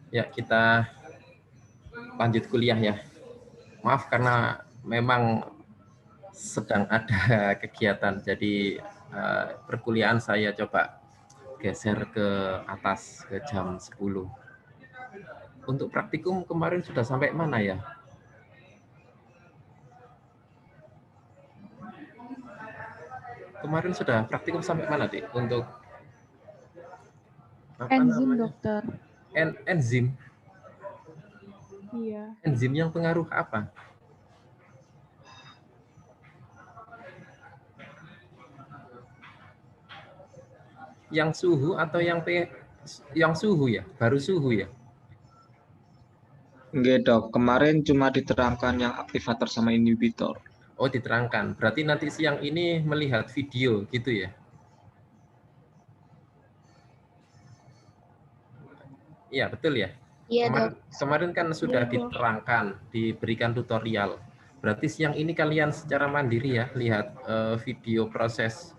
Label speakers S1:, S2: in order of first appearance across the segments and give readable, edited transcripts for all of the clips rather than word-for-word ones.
S1: Ya, kita lanjut kuliah ya. Maaf karena memang sedang ada kegiatan, jadi perkuliahan saya coba geser ke atas ke jam 10. Untuk praktikum kemarin sudah sampai mana ya? Kemarin sudah praktikum sampai mana, Dik? Untuk apa
S2: Enzim,
S1: namanya?
S2: dokter.
S1: Enzim.
S2: Iya.
S1: Enzim yang pengaruh apa? Yang suhu atau yang suhu ya? Baru suhu ya?
S3: Nggih, Dok. Kemarin cuma diterangkan yang aktivator sama inhibitor.
S1: Oh, diterangkan. Berarti nanti siang ini melihat video gitu ya? Iya, betul ya?
S4: Iya, Dok.
S1: Kemarin kan sudah
S2: Iya, Dok.
S1: diterangkan, diberikan tutorial. Berarti siang ini kalian secara mandiri ya, lihat video proses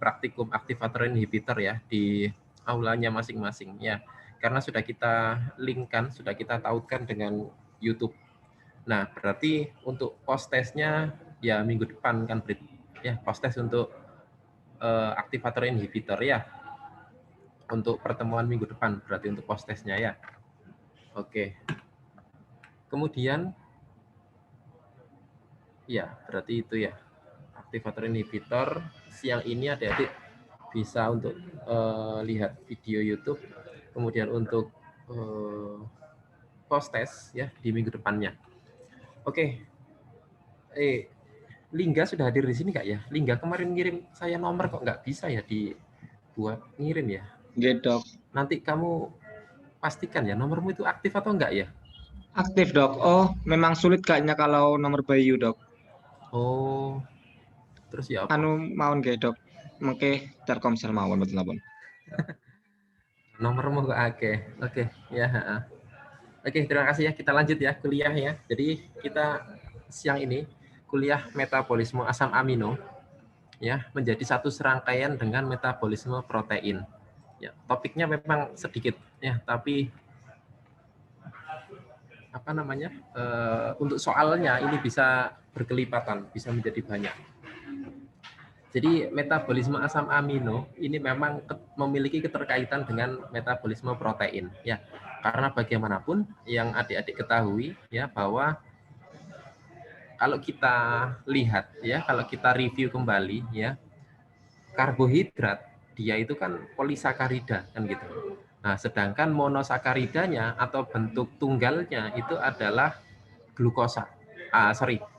S1: praktikum aktivator inhibitor ya di aulanya masing-masing ya. Karena sudah kita linkkan, sudah kita tautkan dengan YouTube. Nah, berarti untuk post testnya ya minggu depan kan, Brit. Ya, post test untuk aktivator inhibitor ya. Untuk pertemuan minggu depan, berarti untuk post testnya ya. Oke. Kemudian, ya berarti itu ya. Aktivator inhibitor, siang ini adik-adik bisa untuk lihat video YouTube. Kemudian untuk post test ya di minggu depannya. Oke. Lingga sudah hadir di sini nggak ya? Lingga kemarin ngirim saya nomor kok nggak bisa ya dibuat ngirim ya?
S3: Nggih, Dok.
S1: Nanti kamu pastikan ya nomormu itu aktif atau enggak ya?
S3: Aktif, Dok. Oh, memang sulit kayaknya kalau nomor Bayu, Dok.
S1: Oh, terus ya apa?
S3: Anu mawon nggih, Dok. Mengke Telkomsel mawon mboten napa.
S1: Nomormu kok oke ya. Oke, terima kasih ya. Kita lanjut ya kuliah ya. Jadi kita siang ini kuliah metabolisme asam amino ya menjadi satu serangkaian dengan metabolisme protein. Ya, topiknya memang sedikit ya, tapi apa namanya? Untuk soalnya ini bisa berkelipatan, bisa menjadi banyak. Jadi metabolisme asam amino ini memang memiliki keterkaitan dengan metabolisme protein ya. Karena bagaimanapun yang adik-adik ketahui ya bahwa kalau kita lihat ya, kalau kita review kembali ya, karbohidrat dia itu kan polisakarida kan gitu. Nah, sedangkan monosakaridanya atau bentuk tunggalnya itu adalah glukosa.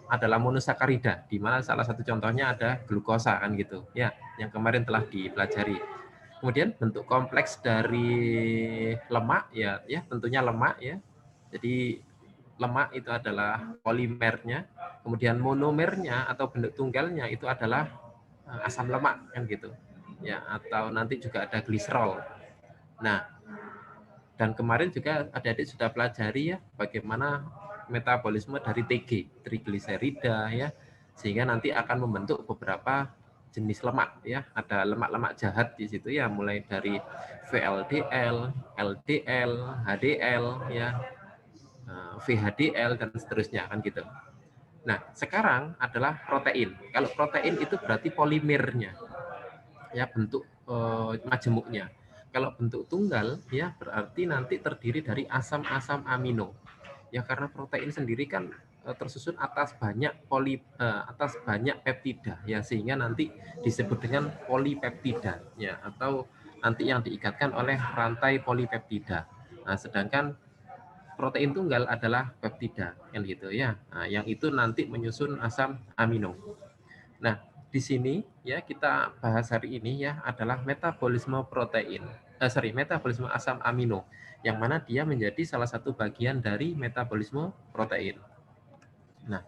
S1: Adalah monosakarida, di mana salah satu contohnya ada glukosa kan gitu. Ya, yang kemarin telah dipelajari. Kemudian bentuk kompleks dari lemak ya tentunya lemak ya. Jadi lemak itu adalah polimernya, kemudian monomernya atau bentuk tunggalnya itu adalah asam lemak kan gitu. Ya, atau nanti juga ada gliserol. Nah, dan kemarin juga adik-adik sudah pelajari ya bagaimana metabolisme dari TG, trigliserida ya, sehingga nanti akan membentuk beberapa jenis lemak ya. Ada lemak-lemak jahat di situ ya, mulai dari VLDL, LDL, HDL ya, VHDL dan seterusnya kan gitu. Nah, sekarang adalah protein. Kalau protein itu berarti polimernya ya, bentuk majemuknya. Kalau bentuk tunggal ya berarti nanti terdiri dari asam-asam amino. Ya karena protein sendiri kan tersusun atas banyak atas banyak peptida ya, sehingga nanti disebut dengan polipeptida ya, atau nanti yang diikatkan oleh rantai polipeptida. Nah, sedangkan protein tunggal adalah peptida kan gitu ya. Nah, yang itu nanti menyusun asam amino. Nah, di sini ya kita bahas hari ini ya adalah metabolisme protein. Metabolisme asam amino yang mana dia menjadi salah satu bagian dari metabolisme protein. Nah,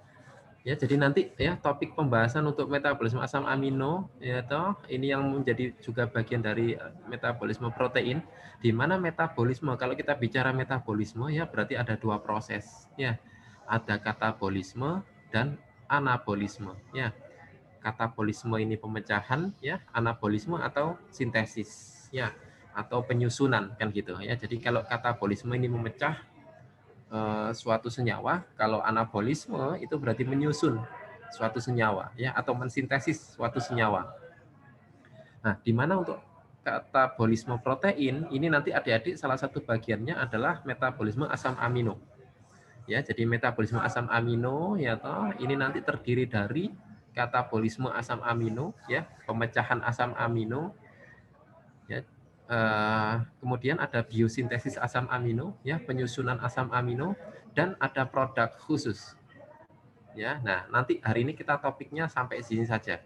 S1: ya jadi nanti ya topik pembahasan untuk metabolisme asam amino ya toh ini yang menjadi juga bagian dari metabolisme protein, di mana metabolisme, kalau kita bicara metabolisme ya berarti ada dua proses ya. Ada katabolisme dan anabolisme ya. Katabolisme ini pemecahan ya, anabolisme atau sintesis ya. atau penyusunan kan gitu ya. Jadi kalau katabolisme ini memecah suatu senyawa, kalau anabolisme itu berarti menyusun suatu senyawa ya atau mensintesis suatu senyawa. Nah, di mana untuk katabolisme protein ini nanti adik-adik salah satu bagiannya adalah metabolisme asam amino. Ya, jadi metabolisme asam amino ya toh ini nanti terdiri dari katabolisme asam amino ya, pemecahan asam amino ya. Kemudian ada biosintesis asam amino ya, penyusunan asam amino dan ada produk khusus. Ya, nah nanti hari ini kita topiknya sampai sini saja.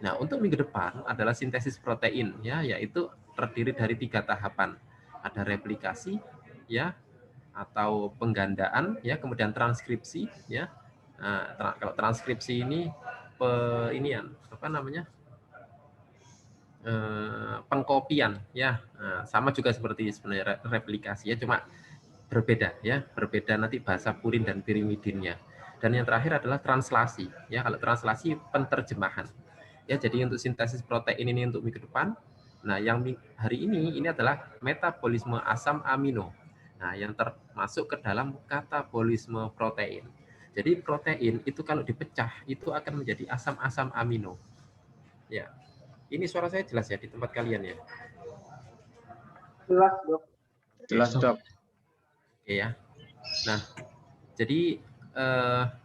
S1: Nah, untuk minggu depan adalah sintesis protein ya, yaitu terdiri dari 3 tahapan. Ada replikasi ya atau penggandaan ya, kemudian transkripsi ya. Nah, kalau transkripsi ini apa namanya? Pengkopian ya. Nah, sama juga seperti sebenarnya replikasi ya, cuma berbeda ya, berbeda nanti bahasa purin dan pirimidinnya. Dan yang terakhir adalah translasi ya. Kalau translasi penterjemahan. Ya, jadi untuk sintesis protein ini untuk minggu depan. Nah, yang hari ini adalah metabolisme asam amino. Nah, yang termasuk ke dalam katabolisme protein. Jadi protein itu kalau dipecah itu akan menjadi asam-asam amino. Ya. Ini suara saya jelas ya di tempat kalian ya?
S2: Jelas, Dok.
S3: Jelas, Dok.
S1: Oke ya. Nah, jadi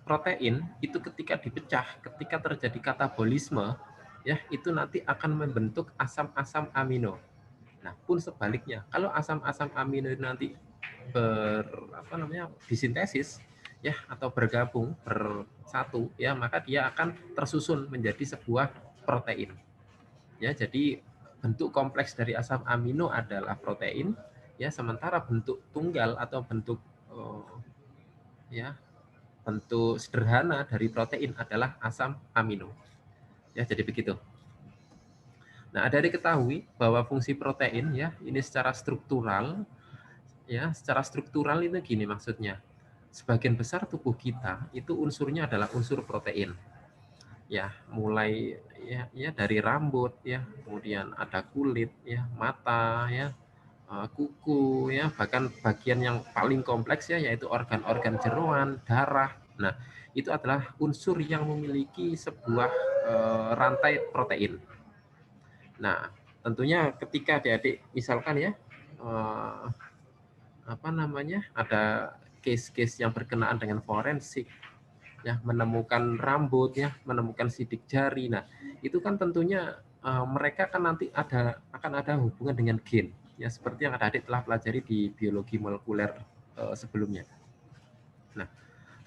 S1: protein itu ketika dipecah, ketika terjadi katabolisme, ya itu nanti akan membentuk asam-asam amino. Nah, pun sebaliknya, kalau asam-asam amino itu nanti disintesis, ya atau bergabung bersatu, ya maka dia akan tersusun menjadi sebuah protein. Ya, jadi bentuk kompleks dari asam amino adalah protein, ya sementara bentuk tunggal atau bentuk bentuk sederhana dari protein adalah asam amino. Ya, jadi begitu. Nah, ada diketahui bahwa fungsi protein ya, ini secara struktural ya, secara struktural itu gini maksudnya. Sebagian besar tubuh kita itu unsurnya adalah unsur protein. Ya, mulai ya dari rambut ya, kemudian ada kulit ya, mata ya, kuku ya, bahkan bagian yang paling kompleks ya yaitu organ-organ jeroan, darah. Nah, itu adalah unsur yang memiliki sebuah rantai protein. Nah, tentunya ketika adik-adik misalkan ya ada case-case yang berkenaan dengan forensik ya, menemukan rambut ya, menemukan sidik jari. Nah, itu kan tentunya mereka kan nanti akan ada hubungan dengan gen ya, seperti yang adik telah pelajari di biologi molekuler sebelumnya. Nah,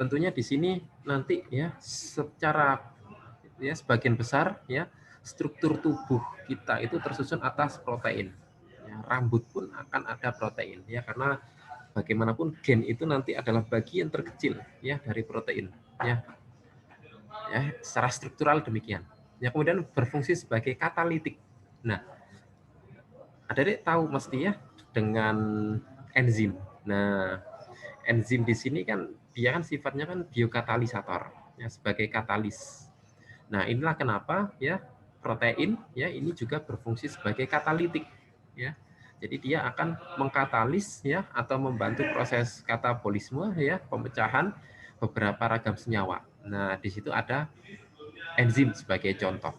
S1: tentunya di sini nanti ya secara ya sebagian besar ya struktur tubuh kita itu tersusun atas protein. Ya, rambut pun akan ada protein ya, karena bagaimanapun gen itu nanti adalah bagian terkecil ya dari protein ya. Ya, secara struktural demikian. Ya, kemudian berfungsi sebagai katalitik. Nah, adik tahu mesti ya dengan enzim. Nah, enzim di sini kan dia kan sifatnya kan biokatalisator ya, sebagai katalis. Nah, inilah kenapa ya protein ya ini juga berfungsi sebagai katalitik ya. Jadi dia akan mengkatalis ya atau membantu proses katabolisme ya, pemecahan beberapa ragam senyawa. Nah, di situ ada enzim sebagai contoh.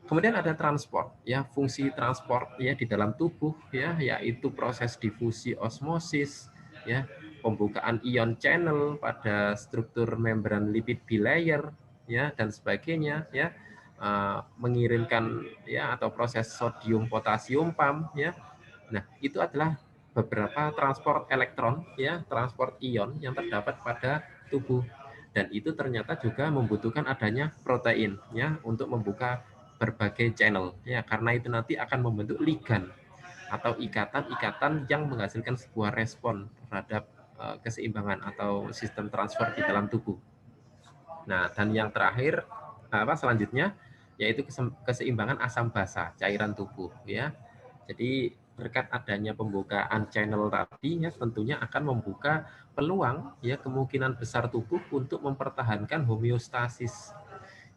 S1: Kemudian ada transport, ya fungsi transport ya di dalam tubuh ya, yaitu proses difusi osmosis, ya pembukaan ion channel pada struktur membran lipid bilayer, ya dan sebagainya, ya mengirimkan ya atau proses sodium potasium pump, ya. Nah itu adalah beberapa transport elektron, ya transport ion yang terdapat pada tubuh, dan itu ternyata juga membutuhkan adanya protein, ya untuk membuka berbagai channel ya, karena itu nanti akan membentuk ligan atau ikatan-ikatan yang menghasilkan sebuah respon terhadap keseimbangan atau sistem transfer di dalam tubuh. Nah, dan yang terakhir selanjutnya yaitu keseimbangan asam basa cairan tubuh ya. Jadi berkat adanya pembukaan channel tadi ya, tentunya akan membuka peluang ya kemungkinan besar tubuh untuk mempertahankan homeostasis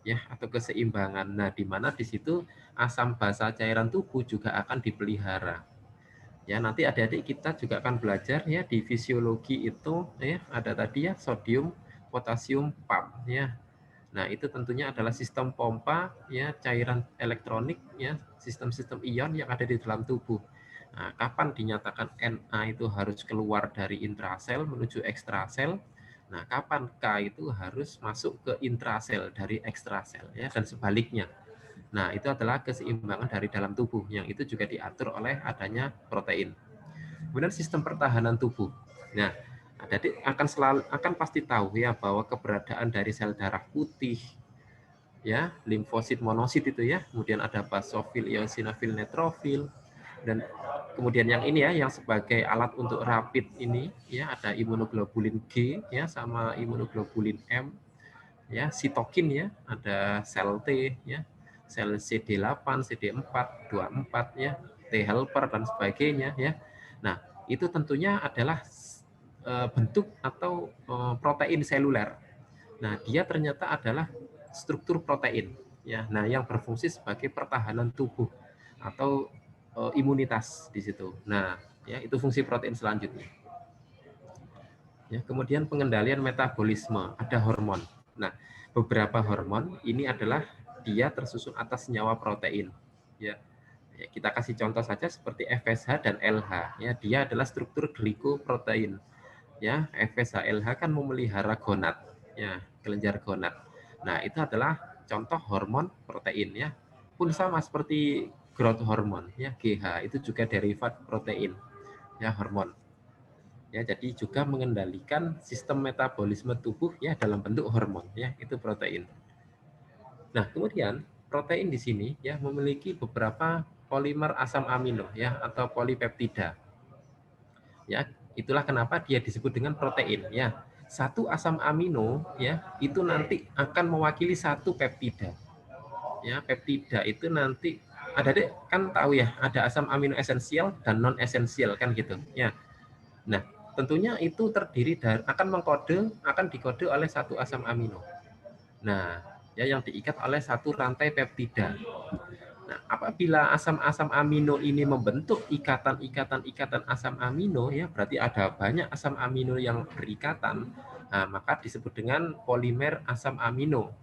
S1: ya atau keseimbangan. Nah, di mana di situ asam basa cairan tubuh juga akan dipelihara. Ya, nanti adik-adik kita juga akan belajar ya di fisiologi itu ya ada tadi ya sodium, potasium, pump ya. Nah, itu tentunya adalah sistem pompa ya cairan elektronik ya, sistem-sistem ion yang ada di dalam tubuh. Nah, kapan dinyatakan Na itu harus keluar dari intrasel menuju ekstrasel? Nah, kapan K itu harus masuk ke intrasel dari ekstrasel ya dan sebaliknya. Nah, itu adalah keseimbangan dari dalam tubuh yang itu juga diatur oleh adanya protein. Kemudian sistem pertahanan tubuh. Nah, adik akan pasti tahu ya bahwa keberadaan dari sel darah putih ya, limfosit, monosit itu ya, kemudian ada basofil, eosinofil, neutrofil, dan kemudian yang ini ya, yang sebagai alat untuk rapid ini ya, ada imunoglobulin G ya sama imunoglobulin M ya, sitokin ya, ada sel T ya, sel CD8, CD4, 24 ya, T helper dan sebagainya ya. Nah, itu tentunya adalah bentuk atau protein seluler. Nah, dia ternyata adalah struktur protein ya. Nah, yang berfungsi sebagai pertahanan tubuh atau imunitas di situ. Nah, ya itu fungsi protein selanjutnya. Ya, kemudian pengendalian metabolisme, ada hormon. Nah, beberapa hormon ini adalah dia tersusun atas senyawa protein. Ya, ya kita kasih contoh saja seperti FSH dan LH. Ya, dia adalah struktur glikoprotein. Ya, FSH LH kan memelihara gonad, ya, kelenjar gonad. Nah, itu adalah contoh hormon protein ya. Pun sama seperti growth hormone ya, GH itu juga derivat protein ya, hormon. Ya, jadi juga mengendalikan sistem metabolisme tubuh ya dalam bentuk hormon ya, itu protein. Nah, kemudian protein di sini ya memiliki beberapa polimer asam amino ya atau polipeptida. Ya, itulah kenapa dia disebut dengan protein ya. Satu asam amino ya itu nanti akan mewakili satu peptida. Ya, peptida itu nanti ada deh kan tahu ya, ada asam amino esensial dan non esensial kan gitu. Ya. Nah, tentunya itu terdiri dari akan dikode oleh satu asam amino. Nah, ya yang diikat oleh satu rantai peptida. Nah, apabila asam-asam amino ini membentuk ikatan-ikatan asam amino ya, berarti ada banyak asam amino yang berikatan. Nah, maka disebut dengan polimer asam amino.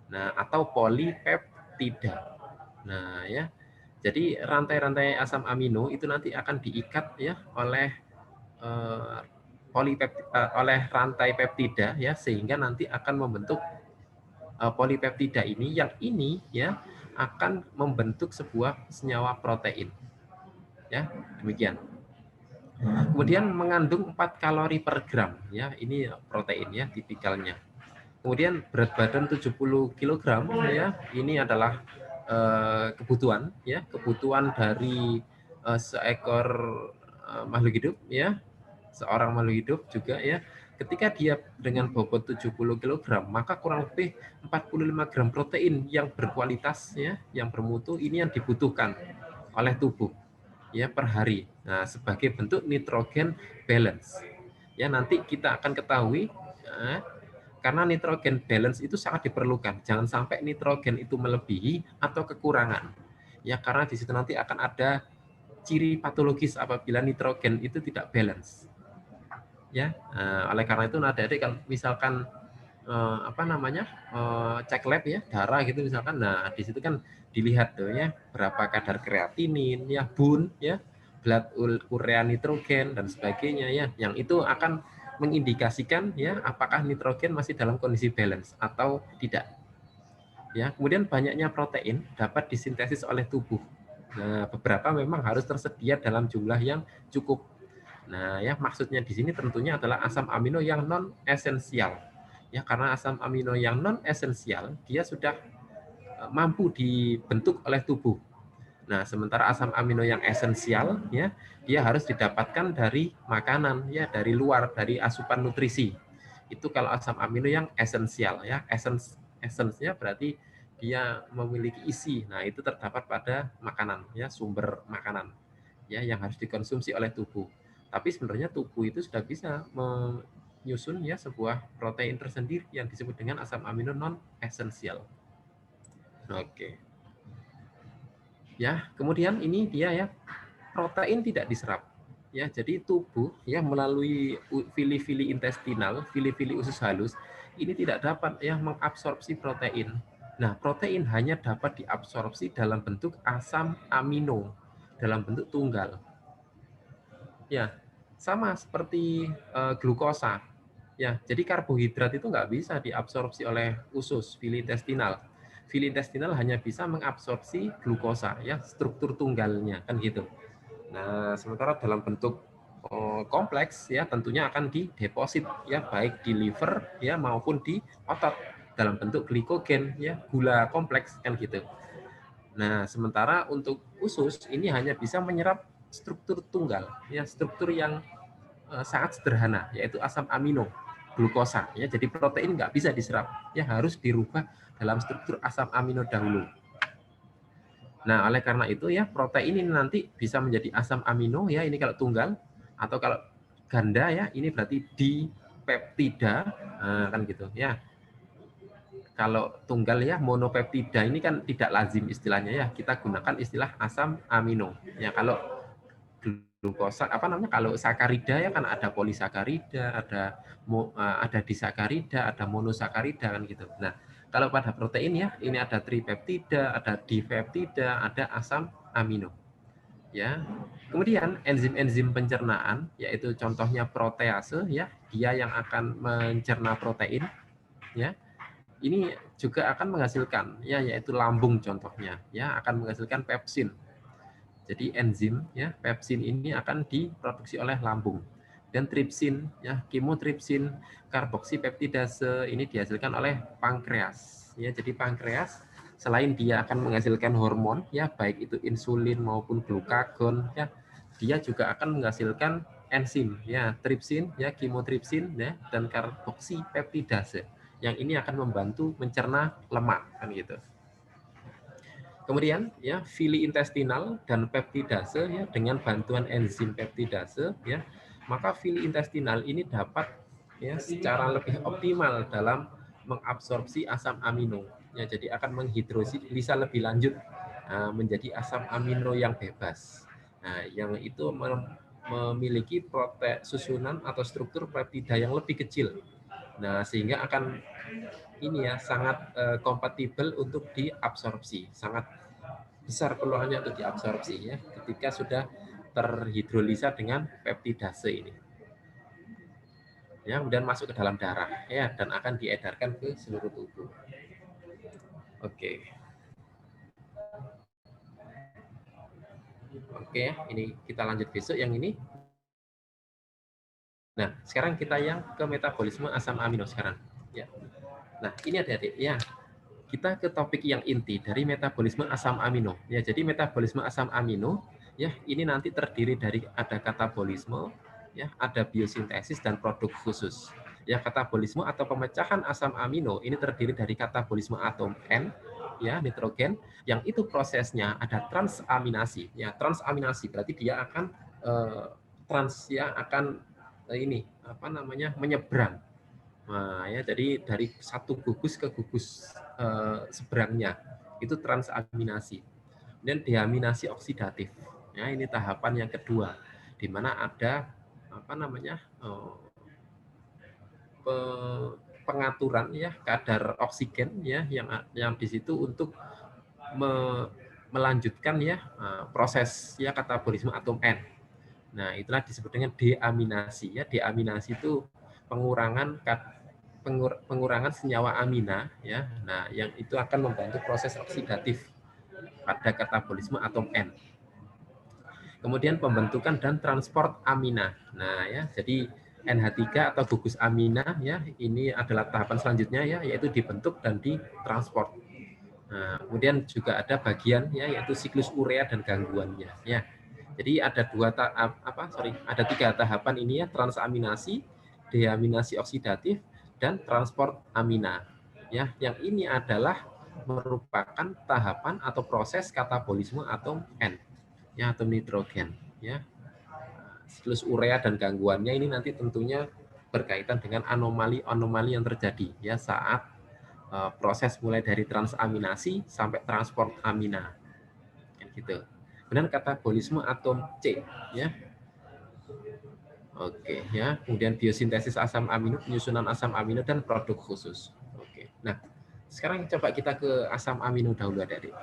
S1: Nah, atau polipeptida. Nah, ya. Jadi rantai-rantai asam amino itu nanti akan diikat ya oleh oleh rantai peptida ya sehingga nanti akan membentuk polipeptida ini ya akan membentuk sebuah senyawa protein. Ya, demikian. Kemudian mengandung 4 kalori per gram ya, ini protein ya tipikalnya. Kemudian berat badan 70 kg ya, ini adalah kebutuhan ya, kebutuhan dari seekor makhluk hidup ya, seorang makhluk hidup juga ya. Ketika dia dengan bobot 70 kg, maka kurang lebih 45 gram protein yang berkualitas ya, yang bermutu ini yang dibutuhkan oleh tubuh ya per hari. Nah, sebagai bentuk nitrogen balance. Ya, nanti kita akan ketahui ya, karena nitrogen balance itu sangat diperlukan. Jangan sampai nitrogen itu melebihi atau kekurangan. Ya, karena di situ nanti akan ada ciri patologis apabila nitrogen itu tidak balance. Ya, oleh karena itu adik-adik kalau misalkan cek lab ya darah gitu misalkan, nah di situ kan dilihat tuh ya berapa kadar kreatinin ya, bun ya, blood urea nitrogen dan sebagainya ya, yang itu akan mengindikasikan ya apakah nitrogen masih dalam kondisi balance atau tidak ya. Kemudian banyaknya protein dapat disintesis oleh tubuh. Nah, beberapa memang harus tersedia dalam jumlah yang cukup. Nah, ya maksudnya di sini tentunya adalah asam amino yang non esensial. Ya, karena asam amino yang non esensial dia sudah mampu dibentuk oleh tubuh. Nah, sementara asam amino yang esensial ya, dia harus didapatkan dari makanan ya, dari luar, dari asupan nutrisi. Itu kalau asam amino yang esensial ya. Essence-nya berarti dia memiliki isi. Nah, itu terdapat pada makanan ya, sumber makanan ya yang harus dikonsumsi oleh tubuh. Tapi sebenarnya tubuh itu sudah bisa menyusun ya sebuah protein tersendiri yang disebut dengan asam amino non esensial. Oke. Ya, kemudian ini dia ya, protein tidak diserap. Ya, jadi tubuh ya melalui fili-fili intestinal, fili-fili usus halus ini tidak dapat ya mengabsorpsi protein. Nah, protein hanya dapat diabsorpsi dalam bentuk asam amino, dalam bentuk tunggal. Ya, sama seperti glukosa. Ya, jadi karbohidrat itu nggak bisa diabsorpsi oleh usus fili intestinal. Fili intestinal hanya bisa mengabsorpsi glukosa, ya struktur tunggalnya kan gitu. Nah, sementara dalam bentuk kompleks ya tentunya akan dideposit ya baik di liver ya maupun di otot dalam bentuk glikogen ya gula kompleks kan gitu. Nah, sementara untuk usus ini hanya bisa menyerap struktur tunggal ya struktur yang sangat sederhana yaitu asam amino glukosa ya jadi protein nggak bisa diserap ya harus dirubah dalam struktur asam amino dahulu. Nah, oleh karena itu ya protein ini nanti bisa menjadi asam amino ya ini kalau tunggal atau kalau ganda ya ini berarti dipeptida kan gitu ya. Kalau tunggal ya monopeptida ini kan tidak lazim istilahnya ya kita gunakan istilah asam amino ya. Kalau glukosa apa namanya kalau sakarida ya kan ada polisakarida, ada disakarida, ada monosakarida kan gitu. Nah, kalau pada protein ya ini ada tripeptida, ada dipeptida, ada asam amino. Ya. Kemudian enzim-enzim pencernaan yaitu contohnya protease ya, dia yang akan mencerna protein ya. Ini juga akan menghasilkan ya yaitu lambung contohnya ya akan menghasilkan pepsin. Jadi enzim ya pepsin ini akan diproduksi oleh lambung dan tripsin ya kemotripsin karboksipeptidase ini dihasilkan oleh pankreas ya. Jadi pankreas selain dia akan menghasilkan hormon ya baik itu insulin maupun glukagon ya dia juga akan menghasilkan enzim ya tripsin ya kemotripsin ya dan karboksipeptidase yang ini akan membantu mencerna lemak kan gitu. Kemudian ya fili intestinal dan peptidase ya dengan bantuan enzim peptidase ya maka fili intestinal ini dapat ya secara lebih optimal dalam mengabsorpsi asam amino ya jadi akan menghidrolisa lebih lanjut menjadi asam amino yang bebas. Nah, yang itu memiliki susunan atau struktur peptida yang lebih kecil. Nah, sehingga akan ini ya sangat kompatibel untuk diabsorpsi, sangat besar peluangnya untuk diabsorpsi ya ketika sudah terhidrolisa dengan peptidase ini. Ya, kemudian masuk ke dalam darah ya dan akan diedarkan ke seluruh tubuh. Oke. Oke, ini kita lanjut besok yang ini. Nah, sekarang kita yang ke metabolisme asam amino sekarang. Ya. Nah, ini adik-adik ya. Kita ke topik yang inti dari metabolisme asam amino. Ya, jadi metabolisme asam amino ya ini nanti terdiri dari ada katabolisme, ya, ada biosintesis dan produk khusus. Ya, katabolisme atau pemecahan asam amino ini terdiri dari katabolisme atom N ya, nitrogen yang itu prosesnya ada transaminasi. Ya, transaminasi berarti dia akan ini apa namanya menyeberang. Nah, ya jadi dari satu gugus ke gugus seberangnya itu transaminasi. Dan deaminasi oksidatif. Ya, ini tahapan yang kedua di mana ada apa namanya pengaturan ya kadar oksigen ya yang di situ untuk melanjutkan ya proses ya katabolisme atom N. Nah, itulah disebut dengan deaminasi ya. Deaminasi itu pengurangan senyawa amina ya. Nah, yang itu akan membantu proses oksidatif pada katabolisme atom N. Kemudian pembentukan dan transport amina. Nah, ya, jadi NH3 atau gugus amina ya, ini adalah tahapan selanjutnya ya, yaitu dibentuk dan ditransport. Nah, kemudian juga ada bagian ya yaitu siklus urea dan gangguannya ya. Jadi ada ada 3 tahapan ini ya, transaminasi, deaminasi oksidatif dan transport amina. Ya, yang ini adalah merupakan tahapan atau proses katabolisme atom N, ya atom nitrogen, ya. Siklus urea dan gangguannya ini nanti tentunya berkaitan dengan anomali-anomali yang terjadi ya saat proses mulai dari transaminasi sampai transport amina, kan gitu. Kemudian katabolisme atom C, ya. Oke, ya. Kemudian biosintesis asam amino, penyusunan asam amino dan produk khusus. Oke. Nah, sekarang coba kita ke asam amino dahulu, adik-adik.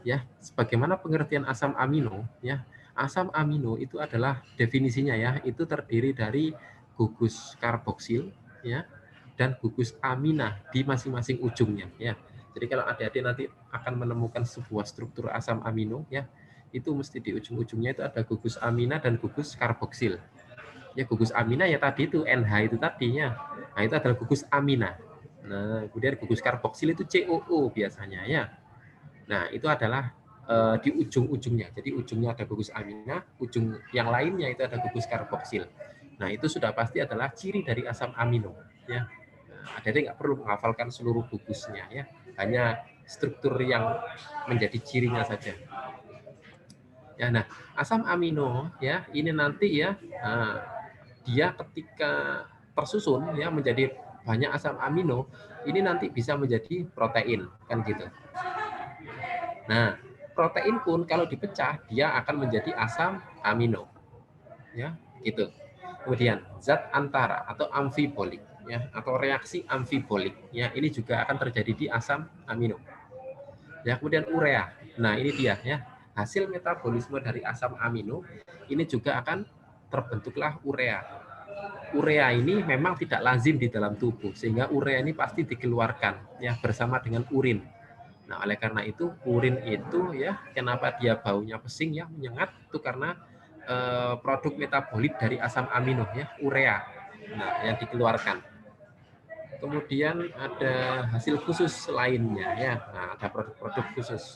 S1: Ya, sebagaimana pengertian asam amino, ya. Asam amino itu adalah definisinya, ya, itu terdiri dari gugus karboksil, ya, dan gugus amina di masing-masing ujungnya, ya. Jadi kalau adik-adik nanti akan menemukan sebuah struktur asam amino, ya, itu mesti di ujung-ujungnya itu ada gugus amina dan gugus karboksil. Ya, gugus amina ya tadi itu NH itu tadinya. Nah, itu adalah gugus amina. Nah, kemudian gugus karboksil itu COO biasanya, ya. Nah, itu adalah di ujung-ujungnya. Jadi ujungnya ada gugus amina, ujung yang lainnya itu ada gugus karboksil. Nah, itu sudah pasti adalah ciri dari asam amino, ya. Nah, adik nggak perlu menghafalkan seluruh gugusnya, ya. Hanya struktur yang menjadi cirinya saja. Ya, nah, asam amino, ya, ini nanti, ya, dia ketika tersusun, ya, menjadi banyak asam amino, ini nanti bisa menjadi protein, kan gitu. Nah, protein pun kalau dipecah dia akan menjadi asam amino, ya, gitu. Kemudian zat antara atau amfibolik, ya, atau reaksi amfibolik, ya, ini juga akan terjadi di asam amino. Ya, kemudian urea. Nah, ini dia, ya, hasil metabolisme dari asam amino ini juga akan terbentuklah urea. Urea ini memang tidak lazim di dalam tubuh, sehingga urea ini pasti dikeluarkan, ya, bersama dengan urin. Nah, oleh karena itu urin itu, ya, kenapa dia baunya pesing, ya, menyengat, itu karena produk metabolit dari asam amino, ya, urea. Nah, yang dikeluarkan. Kemudian ada hasil khusus lainnya, ya. Nah, ada produk-produk khusus.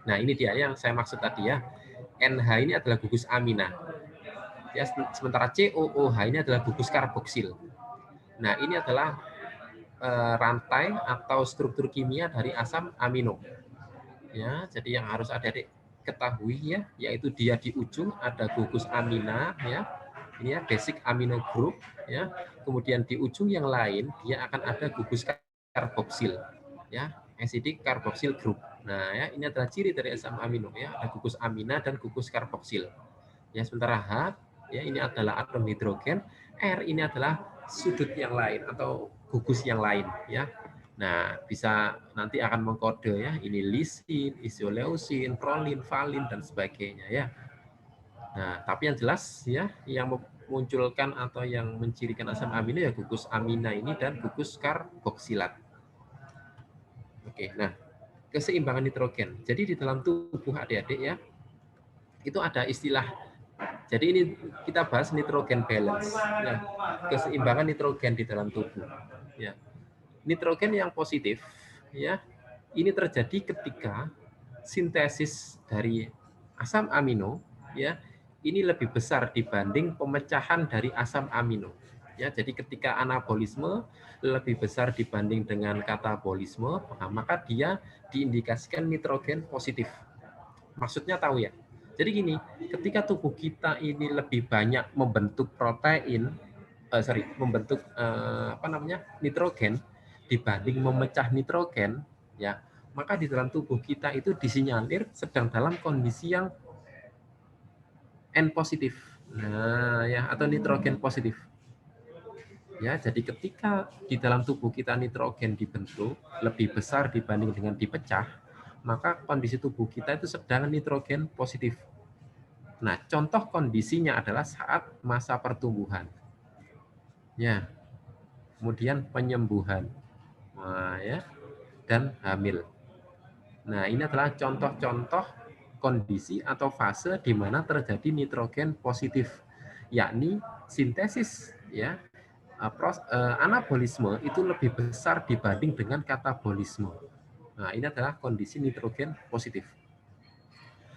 S1: Nah, ini dia yang saya maksud tadi, ya. NH ini adalah gugus amina. Ya, sementara COOH ini adalah gugus karboksil. Nah, ini adalah rantai atau struktur kimia dari asam amino. Ya, jadi yang harus adik-adik ketahui, ya, yaitu dia di ujung ada gugus amina, ya. Ini, ya, basic amino group, ya. Kemudian di ujung yang lain dia akan ada gugus karboksil, ya, acidic karboksil group. Nah, ya, ini adalah ciri dari asam amino, ya, ada gugus amina dan gugus karboksil. Ya, sementara H, ya, ini adalah atom hidrogen, R ini adalah sudut yang lain atau gugus yang lain, ya. Nah, bisa nanti akan mengkode, ya, ini lisin, isoleusin, prolin, valin dan sebagainya, ya. Nah, tapi yang jelas, ya, yang memunculkan atau yang mencirikan asam amino ya gugus amina ini dan gugus karboksilat. Oke, nah, keseimbangan nitrogen. Jadi di dalam tubuh adik-adik, ya, itu ada istilah. Jadi ini kita bahas nitrogen balance, ya, keseimbangan nitrogen di dalam tubuh, ya. Nitrogen yang positif, ya, ini terjadi ketika sintesis dari asam amino, ya, ini lebih besar dibanding pemecahan dari asam amino. Ya, jadi ketika anabolisme lebih besar dibanding dengan katabolisme, maka dia diindikasikan nitrogen positif. Maksudnya tahu, ya? Jadi gini, ketika tubuh kita ini lebih banyak membentuk protein, membentuk nitrogen dibanding memecah nitrogen, ya, maka di dalam tubuh kita itu disinyalir sedang dalam kondisi yang N positif. Nah, ya, atau nitrogen positif. Ya, jadi ketika di dalam tubuh kita nitrogen dibentuk lebih besar dibanding dengan dipecah, maka kondisi tubuh kita itu sedang nitrogen positif. Nah, contoh kondisinya adalah saat masa pertumbuhan. Ya. Kemudian penyembuhan. Nah, ya, dan hamil. Nah, ini adalah contoh-contoh kondisi atau fase di mana terjadi nitrogen positif, yakni sintesis, ya, anabolisme itu lebih besar dibanding dengan katabolisme. Nah, ini adalah kondisi nitrogen positif.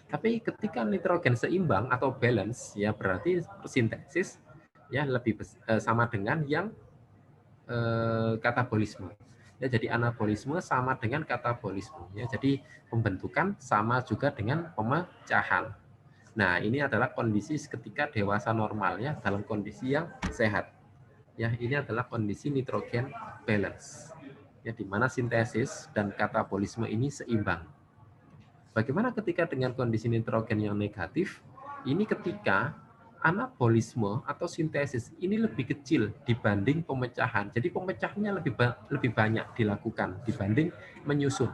S1: Tapi ketika nitrogen seimbang atau balance, ya, berarti sintesis, ya, lebih sama dengan yang katabolisme. Ya, jadi anabolisme sama dengan katabolisme. Ya, jadi pembentukan sama juga dengan pemecahan. Nah, ini adalah kondisi ketika dewasa normal, ya, dalam kondisi yang sehat. Ya, ini adalah kondisi nitrogen balance. ya, di mana sintesis dan katabolisme ini seimbang. Bagaimana ketika dengan kondisi nitrogen yang negatif? Ini ketika anabolisme atau sintesis ini lebih kecil dibanding pemecahan. Jadi pemecahannya lebih banyak dilakukan dibanding menyusun.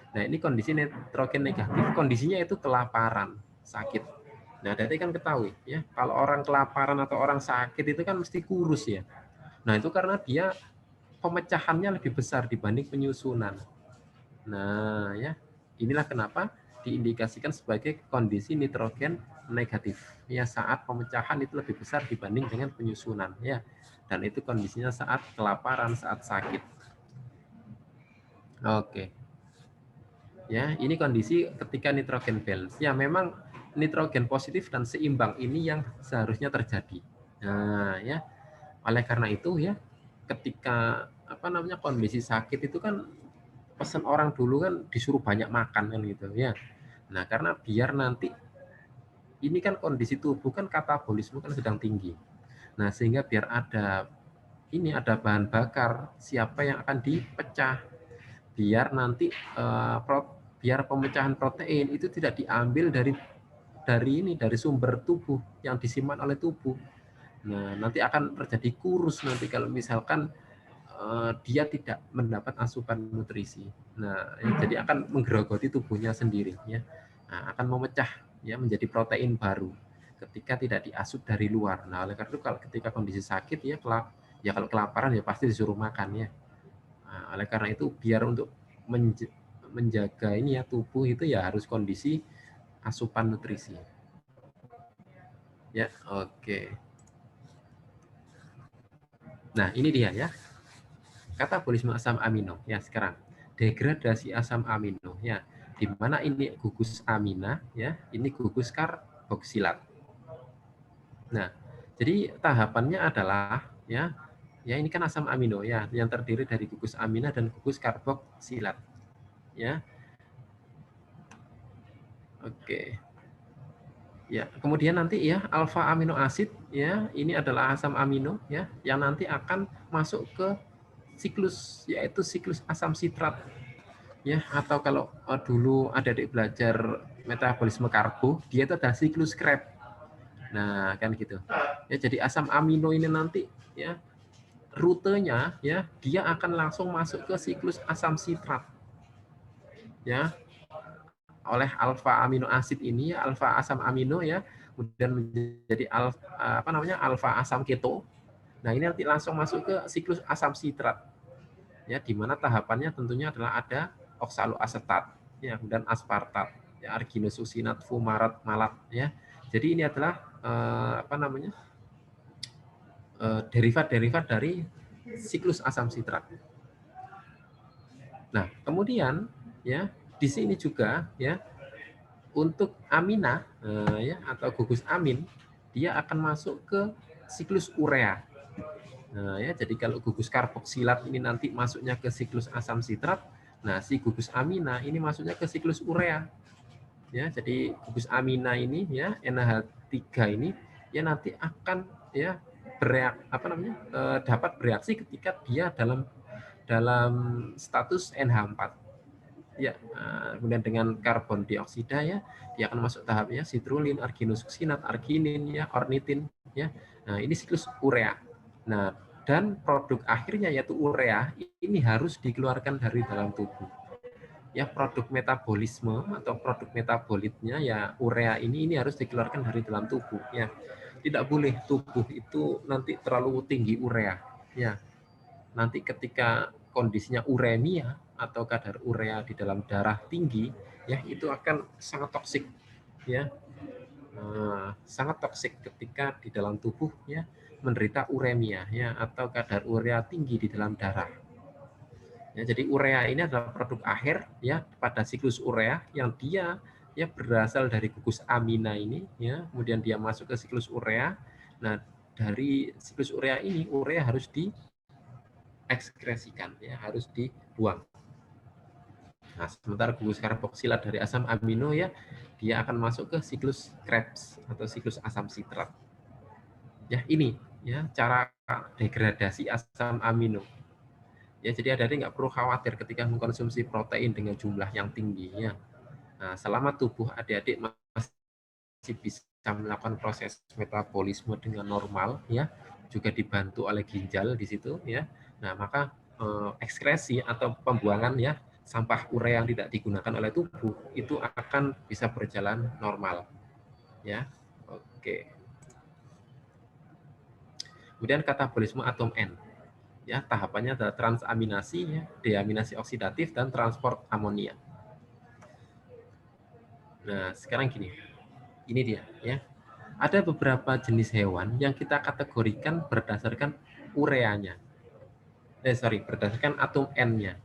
S1: Nah, ini kondisi nitrogen negatif, kondisinya itu kelaparan, sakit. Nah, dari kan ketahui ya, kalau orang kelaparan atau orang sakit itu kan mesti kurus ya. Nah, itu karena dia pemecahannya lebih besar dibanding penyusunan. Nah, ya, inilah kenapa diindikasikan sebagai kondisi nitrogen negatif. Ya, saat pemecahan itu lebih besar dibanding dengan penyusunan, ya. Dan itu kondisinya saat kelaparan, saat sakit. Oke. Ya, ini kondisi ketika nitrogen balance. Ya, memang nitrogen positif dan seimbang ini yang seharusnya terjadi. Nah, ya. Oleh karena itu ya, ketika kondisi sakit itu kan pesan orang dulu kan disuruh banyak makan kan gitu ya. Nah, karena biar nanti ini kan kondisi tubuh kan katabolisme kan sedang tinggi. Nah, sehingga biar ada bahan bakar siapa yang akan dipecah, biar nanti biar pemecahan protein itu tidak diambil dari sumber tubuh yang disimpan oleh tubuh. Nah, nanti akan terjadi kurus nanti kalau misalkan dia tidak mendapat asupan nutrisi. Nah, jadi akan menggerogoti tubuhnya sendiri ya. Nah, akan memecah ya menjadi protein baru ketika tidak diasup dari luar. Nah, oleh karena itu kalau ketika kondisi sakit ya kalau kelaparan ya pasti disuruh makan ya. Nah, oleh karena itu biar untuk menjaga ini ya tubuh itu ya harus kondisi asupan nutrisi. Ya, oke. Nah, ini dia ya. Katabolisme asam amino ya. Sekarang degradasi asam amino ya, di mana ini gugus amina ya, ini gugus karboksilat. Nah, jadi tahapannya adalah ya ini kan asam amino ya yang terdiri dari gugus amina dan gugus karboksilat ya. Oke. Ya, kemudian nanti ya alfa amino asid ya, ini adalah asam amino ya yang nanti akan masuk ke siklus, yaitu siklus asam sitrat ya, atau kalau dulu adik-adik belajar metabolisme karbo, dia itu ada siklus Krebs. Nah, kan gitu. Ya, jadi asam amino ini nanti ya rutenya ya dia akan langsung masuk ke siklus asam sitrat. Ya. Oleh alfa amino asid ini ya, alfa asam amino ya, kemudian menjadi alfa asam keto. Nah, ini nanti langsung masuk ke siklus asam sitrat. Ya, di mana tahapannya tentunya adalah ada oksaloasetat ya, dan aspartat ya, arginosusinat, fumarat, malat ya. Jadi ini adalah derivat-derivat dari siklus asam sitrat. Nah, kemudian ya di sini juga ya untuk amina ya atau gugus amin, dia akan masuk ke siklus urea. Nah, ya, jadi kalau gugus karboksilat ini nanti masuknya ke siklus asam sitrat, nah si gugus amina ini masuknya ke siklus urea. Ya, jadi gugus amina ini ya NH3 ini ya nanti akan ya dapat bereaksi ketika dia dalam status NH4. Ya, kemudian dengan karbon dioksida ya, dia akan masuk tahapnya sitrulin, arginosuksinat, arginin ya, ornitin ya. Nah, ini siklus urea. Nah, dan produk akhirnya yaitu urea ini harus dikeluarkan dari dalam tubuh. Ya, produk metabolisme atau produk metabolitnya ya urea ini harus dikeluarkan dari dalam tubuh ya. Tidak boleh tubuh itu nanti terlalu tinggi urea ya. Nanti ketika kondisinya uremia atau kadar urea di dalam darah tinggi ya, itu akan sangat toksik ya. Sangat toksik ketika di dalam tubuh ya menderita uremia ya atau kadar urea tinggi di dalam darah. Ya, jadi urea ini adalah produk akhir ya pada siklus urea yang dia ya berasal dari gugus amina ini ya, kemudian dia masuk ke siklus urea. Nah, dari siklus urea ini urea harus diekskresikan ya, harus dibuang. Nah, sementara gugus karboksilat dari asam amino ya dia akan masuk ke siklus Krebs atau siklus asam sitrat. Ya, ini ya cara degradasi asam amino. Ya, jadi adik-adik nggak perlu khawatir ketika mengkonsumsi protein dengan jumlah yang tinggi ya. Nah, selama tubuh adik-adik masih bisa melakukan proses metabolisme dengan normal ya, juga dibantu oleh ginjal di situ ya. Nah, maka ekskresi atau pembuangan ya sampah urea yang tidak digunakan oleh tubuh itu akan bisa berjalan normal ya. Oke. Kemudian katabolisme atom N. Ya, tahapannya adalah transaminasi, ya, deaminasi oksidatif dan transport amonia. Nah, sekarang gini. Ini dia ya. Ada beberapa jenis hewan yang kita kategorikan berdasarkan ureanya. Berdasarkan atom N-nya.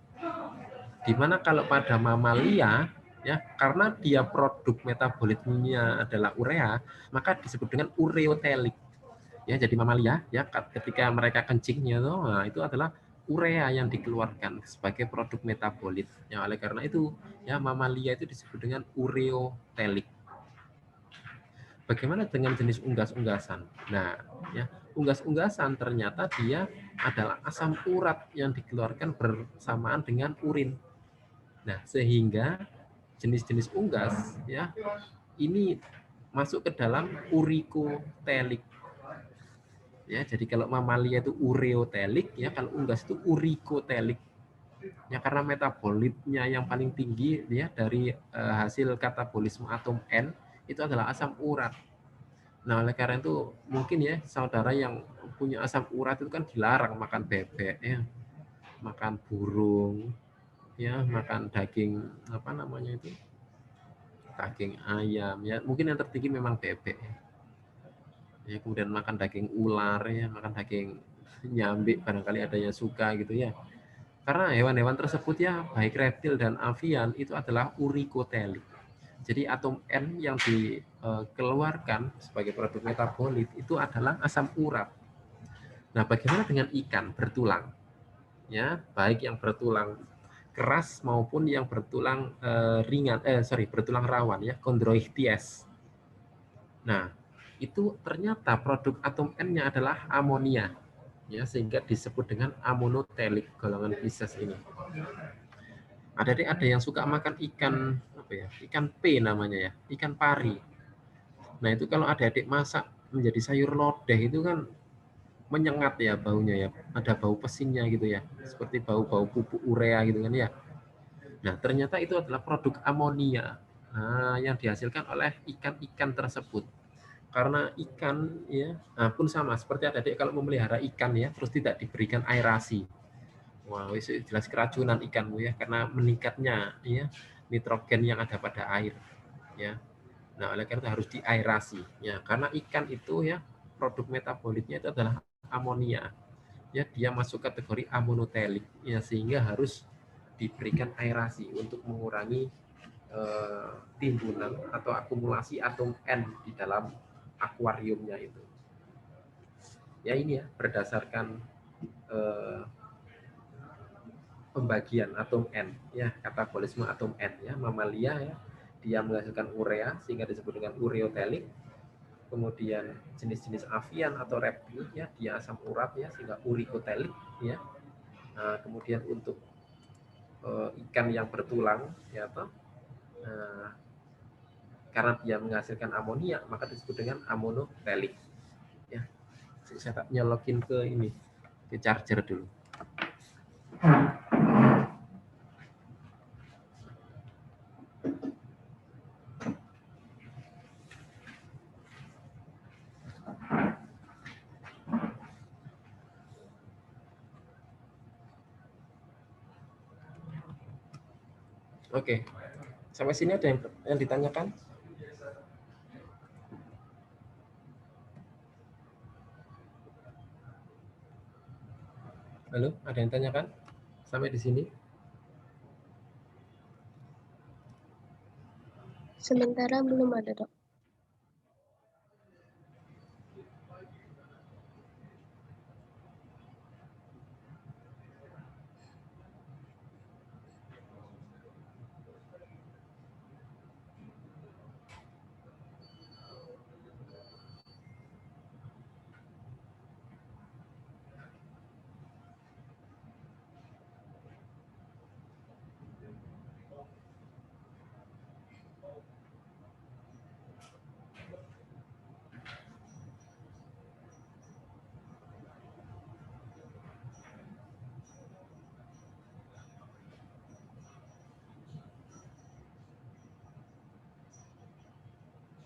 S1: Dimana kalau pada mamalia ya, karena dia produk metabolismenya adalah urea, maka disebut dengan ureotelik. Ya, jadi mamalia ya ketika mereka kencingnya itu adalah urea yang dikeluarkan sebagai produk metabolit. Ya, oleh karena itu ya mamalia itu disebut dengan ureotelik. Bagaimana dengan jenis unggas-unggasan? Nah, ya, unggas-unggasan ternyata dia adalah asam urat yang dikeluarkan bersamaan dengan urin. Nah, sehingga jenis-jenis unggas ya ini masuk ke dalam urikotelik. Ya, jadi kalau mamalia itu ureotelik, ya kalau unggas itu urikotelik. Ya karena metabolitnya yang paling tinggi ya dari hasil katabolisme atom N itu adalah asam urat. Nah, oleh karena itu mungkin ya saudara yang punya asam urat itu kan dilarang makan bebek ya, makan burung, ya makan daging apa namanya itu, daging ayam ya. Mungkin yang tertinggi memang bebek. Ya, kemudian makan daging ular ya, makan daging nyambi barangkali ada yang suka gitu ya. Karena hewan-hewan tersebut ya baik reptil dan avian itu adalah urikotelik. Jadi atom N yang dikeluarkan sebagai produk metabolit itu adalah asam urat. Nah, bagaimana dengan ikan bertulang? Ya, baik yang bertulang keras maupun yang bertulang bertulang rawan ya, chondroichthyes. Nah, itu ternyata produk atom N-nya adalah amonia, ya sehingga disebut dengan amonotelik golongan Pisces ini. Ada yang suka makan ikan apa ya? Ikan P namanya ya, ikan pari. Nah, itu kalau adik-adik masak menjadi sayur lodeh itu kan menyengat ya baunya ya, ada bau pesinnya gitu ya, seperti bau-bau pupuk urea gitu kan ya. Nah, ternyata itu adalah produk amonia yang dihasilkan oleh ikan-ikan tersebut. Karena ikan ya, pun sama seperti adik-adik kalau memelihara ikan ya, terus tidak diberikan aerasi. Wah, itu jelas keracunan ikanmu ya, karena meningkatnya ya nitrogen yang ada pada air ya. Nah, oleh karena itu harus diaerasi ya, karena ikan itu ya produk metabolitnya itu adalah amonia. Ya, dia masuk kategori amonotelik ya, sehingga harus diberikan aerasi untuk mengurangi timbunan atau akumulasi atom N di dalam akuariumnya itu. Ya ini ya berdasarkan pembagian atom N ya, katabolisme atom N ya, mamalia ya dia menghasilkan urea sehingga disebut dengan ureotelik. Kemudian jenis-jenis avian atau reptil ya dia asam urat ya sehingga urikotelik ya. Nah, kemudian untuk ikan yang bertulang ya toh, karena dia menghasilkan amonia maka disebut dengan amonotelik ya. Saya nyolokin ke ini ke charger dulu. Oke, sampai sini ada yang ditanyakan? Halo, ada yang tanyakan sampai di sini?
S2: Sementara belum ada, Dok.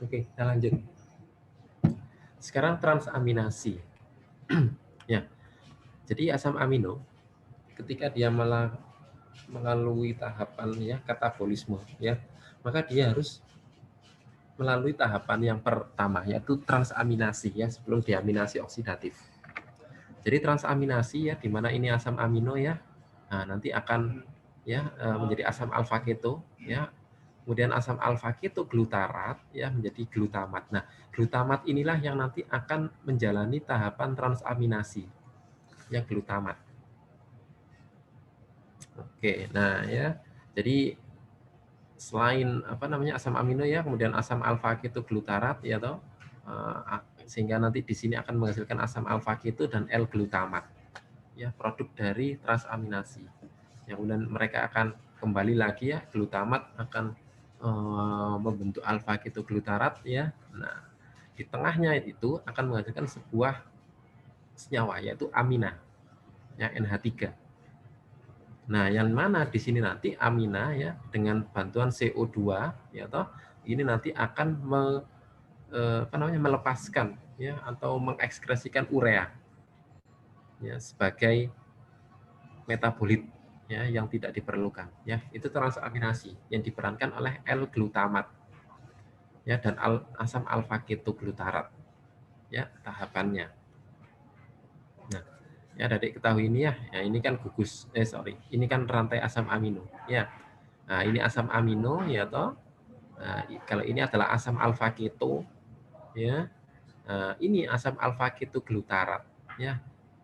S1: Oke, kita lanjut. Sekarang transaminasi. Ya. Jadi asam amino ketika dia melalui tahapan ya katabolisme ya, maka dia harus melalui tahapan yang pertama yaitu transaminasi ya sebelum diaminasi oksidatif. Jadi transaminasi ya di mana ini asam amino ya. Nah, nanti akan ya menjadi asam alfa keto ya. Kemudian asam alfa keto glutarat ya menjadi glutamat. Nah, glutamat inilah yang nanti akan menjalani tahapan transaminasi ya glutamat. Oke, nah ya. Jadi selain asam amino ya, kemudian asam alfa keto glutarat ya toh, sehingga nanti di sini akan menghasilkan asam alfa keto dan L-glutamat ya, produk dari transaminasi. Yang kemudian mereka akan kembali lagi ya, glutamat akan membentuk alfa keto glutarat ya. Nah, di tengahnya itu akan menghasilkan sebuah senyawa yaitu amina ya, NH3. Nah, yang mana di sini nanti amina ya dengan bantuan CO2 ya toh ini nanti akan melepaskan ya atau mengekskresikan urea ya sebagai metabolit ya yang tidak diperlukan ya. Itu transaminasi yang diperankan oleh L-glutamat ya dan asam alfa keto glutarat ya tahapannya. Nah, ya Adik ketahui ini ya, ini kan ini kan rantai asam amino ya. Nah, ini asam amino ya toh. Nah, kalau ini adalah asam alfa keto ya. Nah, ini asam alfa keto glutarat ya.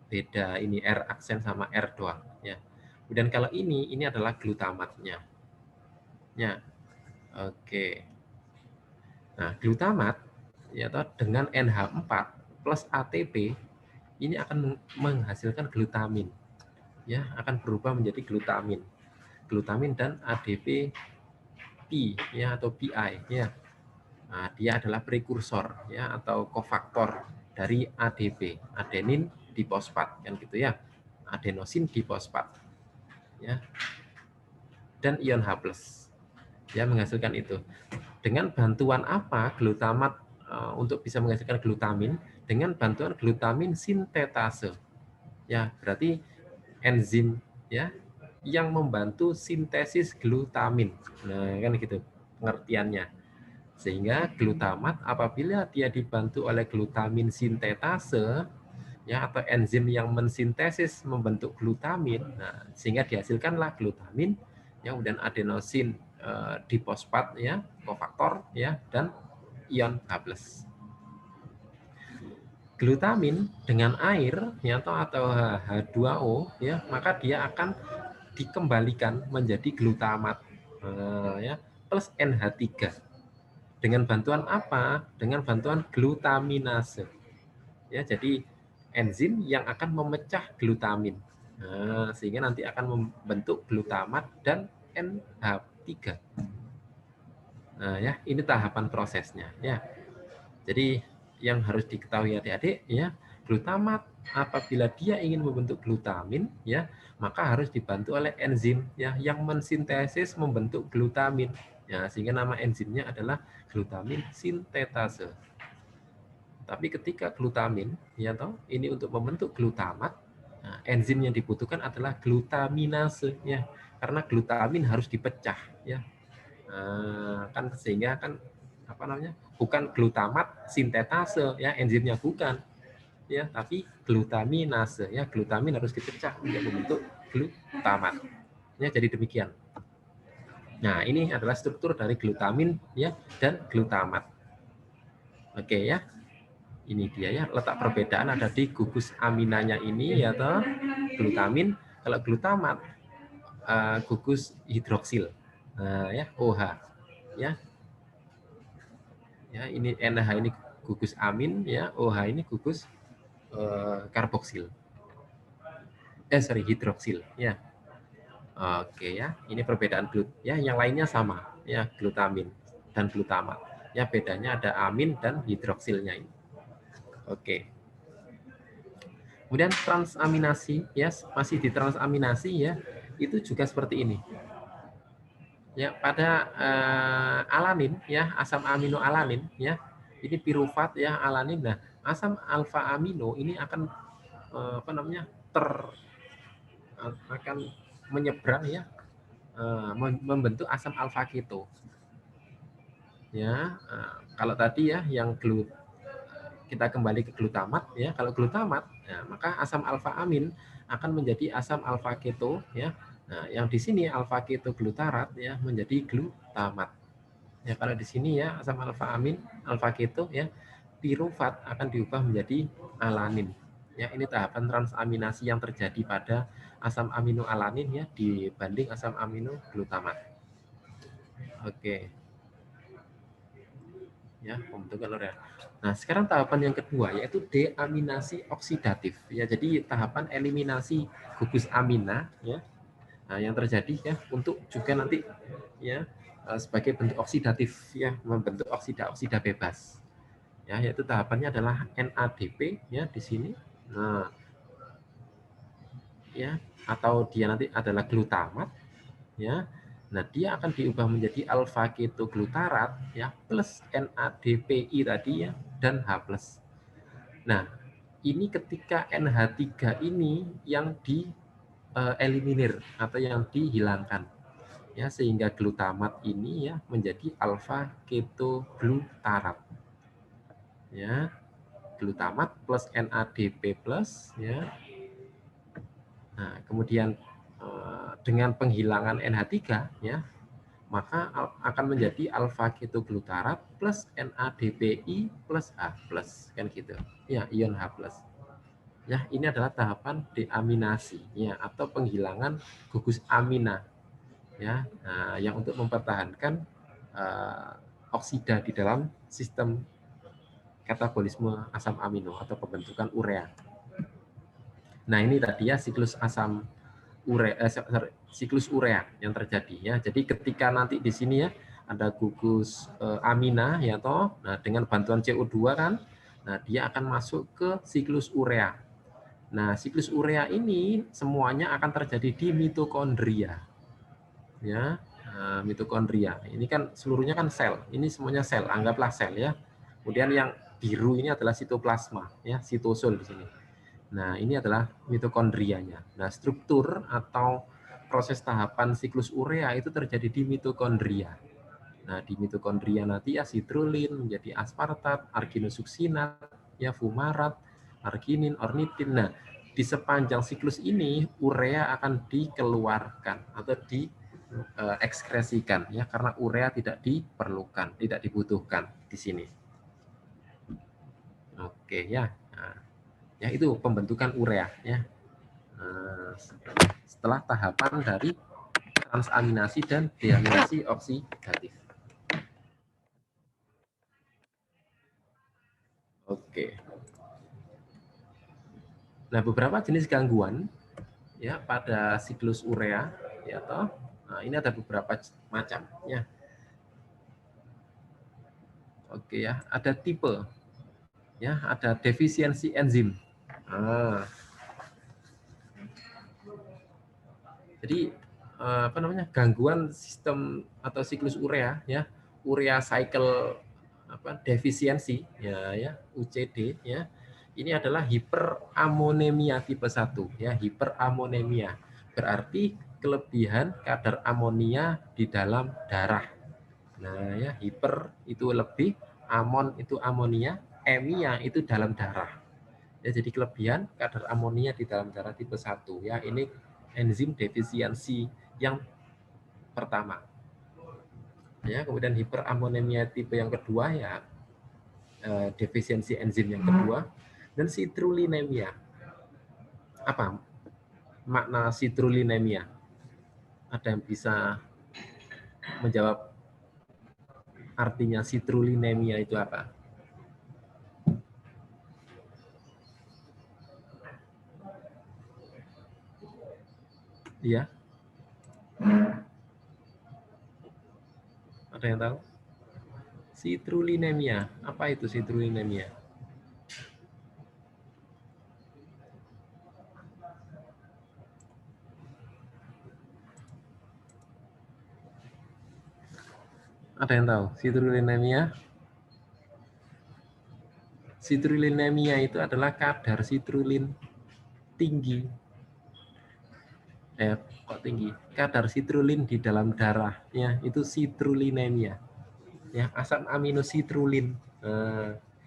S1: Beda ini R aksen sama R doang ya. Kemudian kalau ini adalah glutamatnya. Ya. Oke. Nah, glutamat ya toh dengan NH4 plus ATP ini akan menghasilkan glutamin. Ya, akan berubah menjadi glutamin. Glutamin dan ADP P ya atau PI ya. Nah, dia adalah prekursor ya atau kofaktor dari ADP, adenin difosfat kan gitu ya. Adenosin difosfat. Ya. Dan ion H+. Ya menghasilkan itu. Dengan bantuan apa glutamat untuk bisa menghasilkan glutamin? Dengan bantuan glutamin sintetase. Ya, berarti enzim ya yang membantu sintesis glutamin. Nah, kan gitu pengertiannya. Sehingga glutamat apabila dia dibantu oleh glutamin sintetase ya atau enzim yang mensintesis membentuk glutamin, nah sehingga dihasilkanlah glutamin ya kemudian adenosin difosfat ya, kofaktor ya dan ion H+. Glutamin dengan air ya atau H2O ya, maka dia akan dikembalikan menjadi glutamat ya plus NH3. Dengan bantuan apa? Dengan bantuan glutaminase. Ya, jadi enzim yang akan memecah glutamin. Nah, sehingga nanti akan membentuk glutamat dan NH3. Nah, ya, ini tahapan prosesnya ya. Jadi yang harus diketahui adik-adik ya, glutamat apabila dia ingin membentuk glutamin ya, maka harus dibantu oleh enzim ya yang mensintesis membentuk glutamin. Ya, sehingga nama enzimnya adalah glutamin sintetase. Tapi ketika glutamin ya toh ini untuk membentuk glutamat, nah, enzim yang dibutuhkan adalah glutaminase ya. Karena glutamin harus dipecah ya. Nah, kan sehingga kan bukan glutamat sintetase ya, enzimnya bukan ya, tapi glutaminase ya, glutamin harus dipecah untuk membentuk glutamat ya. Jadi demikian. Nah, ini adalah struktur dari glutamin ya dan glutamat. Oke ya, ini dia ya, letak perbedaan ada di gugus aminanya ini ya toh glutamin. Kalau glutamat gugus hidroksil ya OH ya. Ya, ini NH ini gugus amin ya, OH ini gugus karboksil. Hidroksil ya. Oke ya, ini perbedaan ya, yang lainnya sama ya, glutamin dan glutamat. Ya, bedanya ada amin dan hidroksilnya ini. Oke. Kemudian transaminasi ya, masih di transaminasi ya, itu juga seperti ini. Ya, pada alanin ya, asam amino alanin ya. Ini pirufat ya, alanin. Nah, asam alfa amino ini akan apa namanya? Akan menyeberang ya, membentuk asam alfa keto. Ya, kalau tadi ya yang kita kembali ke glutamat ya. Kalau glutamat, ya, maka asam alfa amin akan menjadi asam alfa keto ya. Nah, yang di sini alfa keto glutarat ya menjadi glutamat. Ya, kalau di sini ya asam alfa amin, alfa keto ya, pirufat akan diubah menjadi alanin. Ya, ini tahapan transaminasi yang terjadi pada asam amino alanin ya dibanding asam amino glutamat. Oke. Ya, pembentukan urea. Nah, sekarang tahapan yang kedua yaitu deaminasi oksidatif. Ya, jadi tahapan eliminasi gugus amina ya. Nah, yang terjadi ya untuk juga nanti ya sebagai bentuk oksidatif ya, membentuk oksida bebas. Ya, yaitu tahapannya adalah NADP ya di sini. Nah, ya atau dia nanti adalah glutamat ya. Nah, dia akan diubah menjadi alfa ketoglutarat ya plus NADPI tadi ya dan H+. Nah, ini ketika NH3 ini yang dieliminir atau yang dihilangkan ya sehingga glutamat ini ya menjadi alfa ketoglutarat. Ya, glutamat plus NADP plus ya. Nah, kemudian dengan penghilangan NH3 ya, maka akan menjadi alfa ketoglutarat plus NADPI plus H+, kan gitu. Ya, ion H+. Ya, ini adalah tahapan deaminasi ya atau penghilangan gugus amina ya. Nah, yang untuk mempertahankan oksida di dalam sistem katabolisme asam amino atau pembentukan urea. Nah, ini tadi ya siklus asam siklus urea yang terjadi ya. Jadi ketika nanti di sini ya ada gugus amina ya toh. Nah, dengan bantuan CO2 kan, nah dia akan masuk ke siklus urea. Nah, siklus urea ini semuanya akan terjadi di mitokondria. Ya, mitokondria. Ini kan seluruhnya kan sel. Ini semuanya sel, anggaplah sel ya. Kemudian yang biru ini adalah sitoplasma ya, sitosol di sini. Nah, ini adalah mitokondrianya. Nah, struktur atau proses tahapan siklus urea itu terjadi di mitokondria. Nah, di mitokondria nanti asitrulin menjadi aspartat, arginosuksinat, ya fumarat, arginin, ornitin. Nah, di sepanjang siklus ini urea akan dikeluarkan atau diekskresikan ya karena urea tidak diperlukan, tidak dibutuhkan di sini. Oke ya. Nah, ya itu pembentukan urea ya. Setelah tahapan dari transaminasi dan deaminasi oksidatif. Oke. Nah, beberapa jenis gangguan ya pada siklus urea ya toh. Nah, ini ada beberapa macam ya. Oke ya, ada tipe ya, ada defisiensi enzim. Nah, jadi apa namanya? Gangguan sistem atau siklus urea ya, urea cycle apa defisiensi ya UCD ya. Ini adalah hiperamonemia tipe 1 ya, hiperamonemia. Berarti kelebihan kadar amonia di dalam darah. Nah, ya hiper itu lebih, amon itu amonia, emia itu dalam darah. Ya, jadi kelebihan kadar amonia di dalam darah tipe 1 ya. Ini enzim defisiensi yang pertama. Ya, kemudian hiperamonemia tipe yang kedua ya defisiensi enzim yang kedua, dan citrullinemia. Apa makna citrullinemia? Ada yang bisa menjawab artinya citrullinemia itu apa? Iya? Ada yang tahu? Citrullinemia. Apa itu citrullinemia? Ada yang tahu? Citrullinemia? Citrullinemia itu adalah kadar citrulin tinggi. Kok tinggi? Kadar citrulin di dalam darahnya itu citrullinemia. Ya, asam amino citrulin.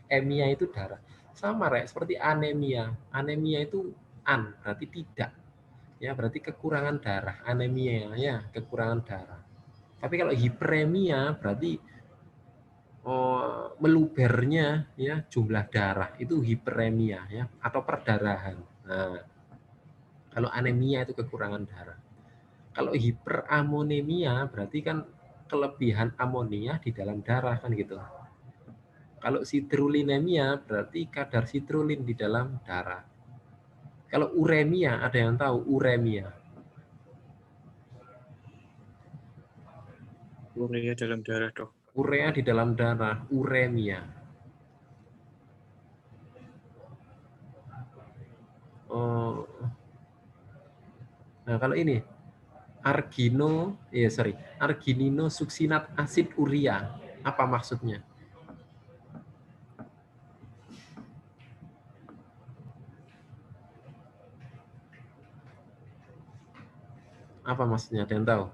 S1: Emia itu darah. Sama seperti anemia. Anemia itu berarti tidak. Ya, berarti kekurangan darah. Anemia ya, kekurangan darah. Tapi kalau hiperemia berarti melubernya ya jumlah darah itu hiperemia ya atau perdarahan. Nah, kalau anemia itu kekurangan darah. Kalau hiperamonemia berarti kan kelebihan amonia di dalam darah kan gitu. Kalau citrullinemia berarti kadar citrulin di dalam darah. Kalau uremia, ada yang tahu uremia?
S4: Urea dalam darah, Dok.
S1: Urea di dalam darah, uremia. Nah, kalau ini arginino suksinat asid urea. Apa maksudnya? Apa maksudnya? Ada yang tahu?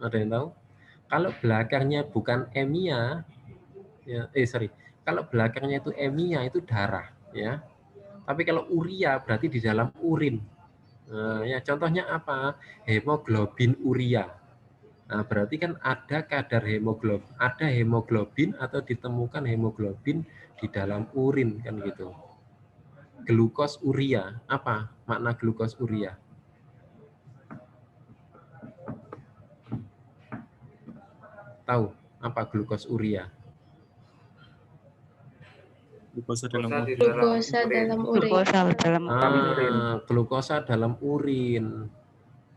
S1: Ada yang tahu? Kalau belakangnya bukan emia, ya, kalau belakangnya itu emia itu darah, ya. Tapi kalau urea berarti di dalam urin. Nah, ya contohnya apa? Hemoglobin urea. Nah, berarti kan ada kadar hemoglobin atau ditemukan hemoglobin di dalam urin kan gitu. Glukos urea, apa makna glukos urea? Tahu apa glukos urea?
S4: Glukosa dalam urin.
S2: Glukosa dalam urin.
S1: Glukosa dalam urin.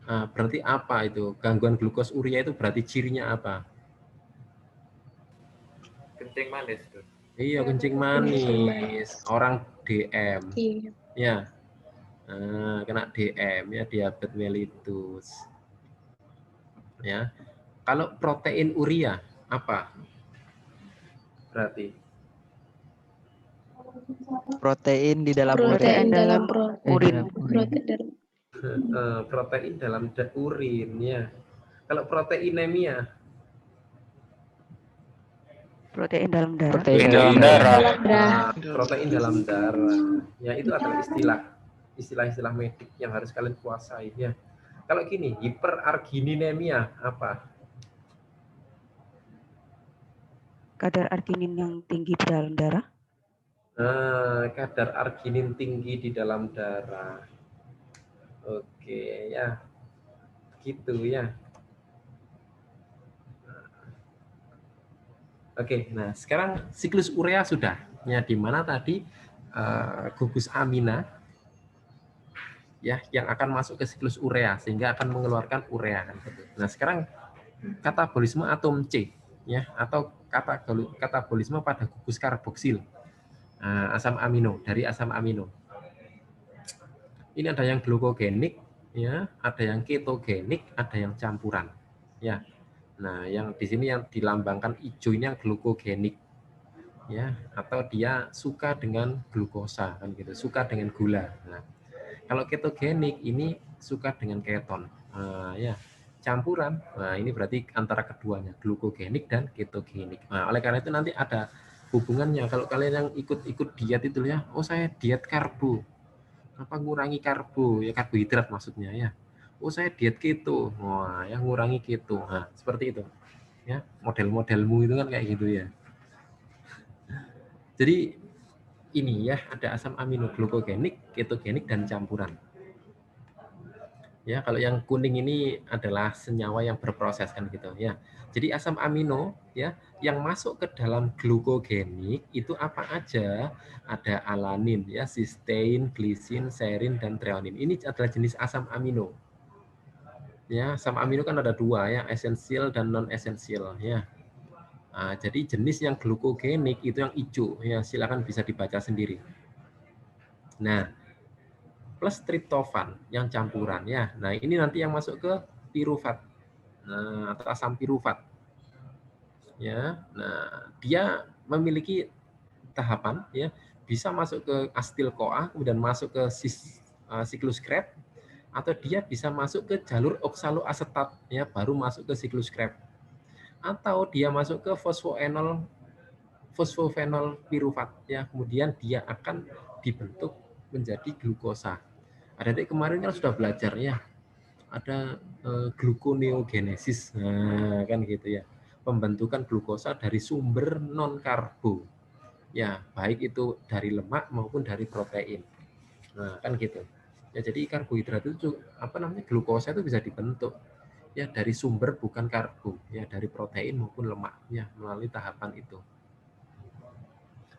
S1: Nah, berarti apa itu? Gangguan glukos urea itu berarti cirinya apa?
S5: Kencing manis.
S1: Iya, kencing manis. Orang DM.
S2: Iya.
S1: Ya. Nah, kena DM ya, diabetes mellitus. Ya. Kalau protein urea apa? Berarti
S6: protein di dalam
S2: Protein dalam
S6: urin.
S1: protein dalam urin ya. Kalau proteinemia?
S7: Protein dalam darah.
S1: Protein dalam darah. Ya, itu adalah istilah medik yang harus kalian kuasai ya. Kalau gini, hiperargininemia apa?
S7: Kadar arginin yang tinggi di dalam darah.
S1: Kadar arginin tinggi di dalam darah. Oke ya, gitu ya. Oke, nah sekarang siklus urea sudah. Ya, di mana tadi gugus amina ya yang akan masuk ke siklus urea sehingga akan mengeluarkan urea. Nah, sekarang katabolisme atom C ya atau katabolisme pada gugus karboksil. Asam amino, dari asam amino. Ini ada yang glukogenik ya, ada yang ketogenik, ada yang campuran. Ya. Nah, yang di sini yang dilambangkan hijau ini yang glukogenik. Ya, atau dia suka dengan glukosa kan gitu, suka dengan gula. Nah, kalau ketogenik ini suka dengan keton. Ya, campuran. Nah, ini berarti antara keduanya, glukogenik dan ketogenik. Nah, oleh karena itu nanti ada hubungannya. Kalau kalian yang ikut diet itu ya, oh saya diet karbo. Apa ngurangi karbo, ya karbohidrat maksudnya ya. Oh saya diet keto. Wah, ya ngurangi keto. Nah, seperti itu. Ya, model-modelmu itu kan kayak gitu ya. Jadi ini ya ada asam amino glukogenik, ketogenik dan campuran. Ya, kalau yang kuning ini adalah senyawa yang berproses kan gitu ya. Jadi asam amino ya yang masuk ke dalam glukogenik itu apa aja? Ada alanin ya, sistein, glisin, serin dan treonin. Ini adalah jenis asam amino. Ya, asam amino kan ada dua ya, esensial dan non esensial ya. Nah, jadi jenis yang glukogenik itu yang hijau ya, silakan bisa dibaca sendiri. Nah, plus triptofan yang campuran ya. Nah, ini nanti yang masuk ke pirufat. Nah, atau asam pirufat. Ya. Nah, dia memiliki tahapan ya, bisa masuk ke asetil-CoA kemudian masuk ke siklus Krebs, atau dia bisa masuk ke jalur oksaloasetat ya, baru masuk ke siklus Krebs. Atau dia masuk ke fosfofenol pirufat ya, kemudian dia akan dibentuk menjadi glukosa. Adik-adik kemarin kan sudah belajar ya, ada gluconeogenesis, nah, kan gitu ya, pembentukan glukosa dari sumber non karbo ya, baik itu dari lemak maupun dari protein. Nah, kan gitu ya. Jadi karbohidrat itu glukosa itu bisa dibentuk ya dari sumber bukan karbo ya, dari protein maupun lemak ya, melalui tahapan itu.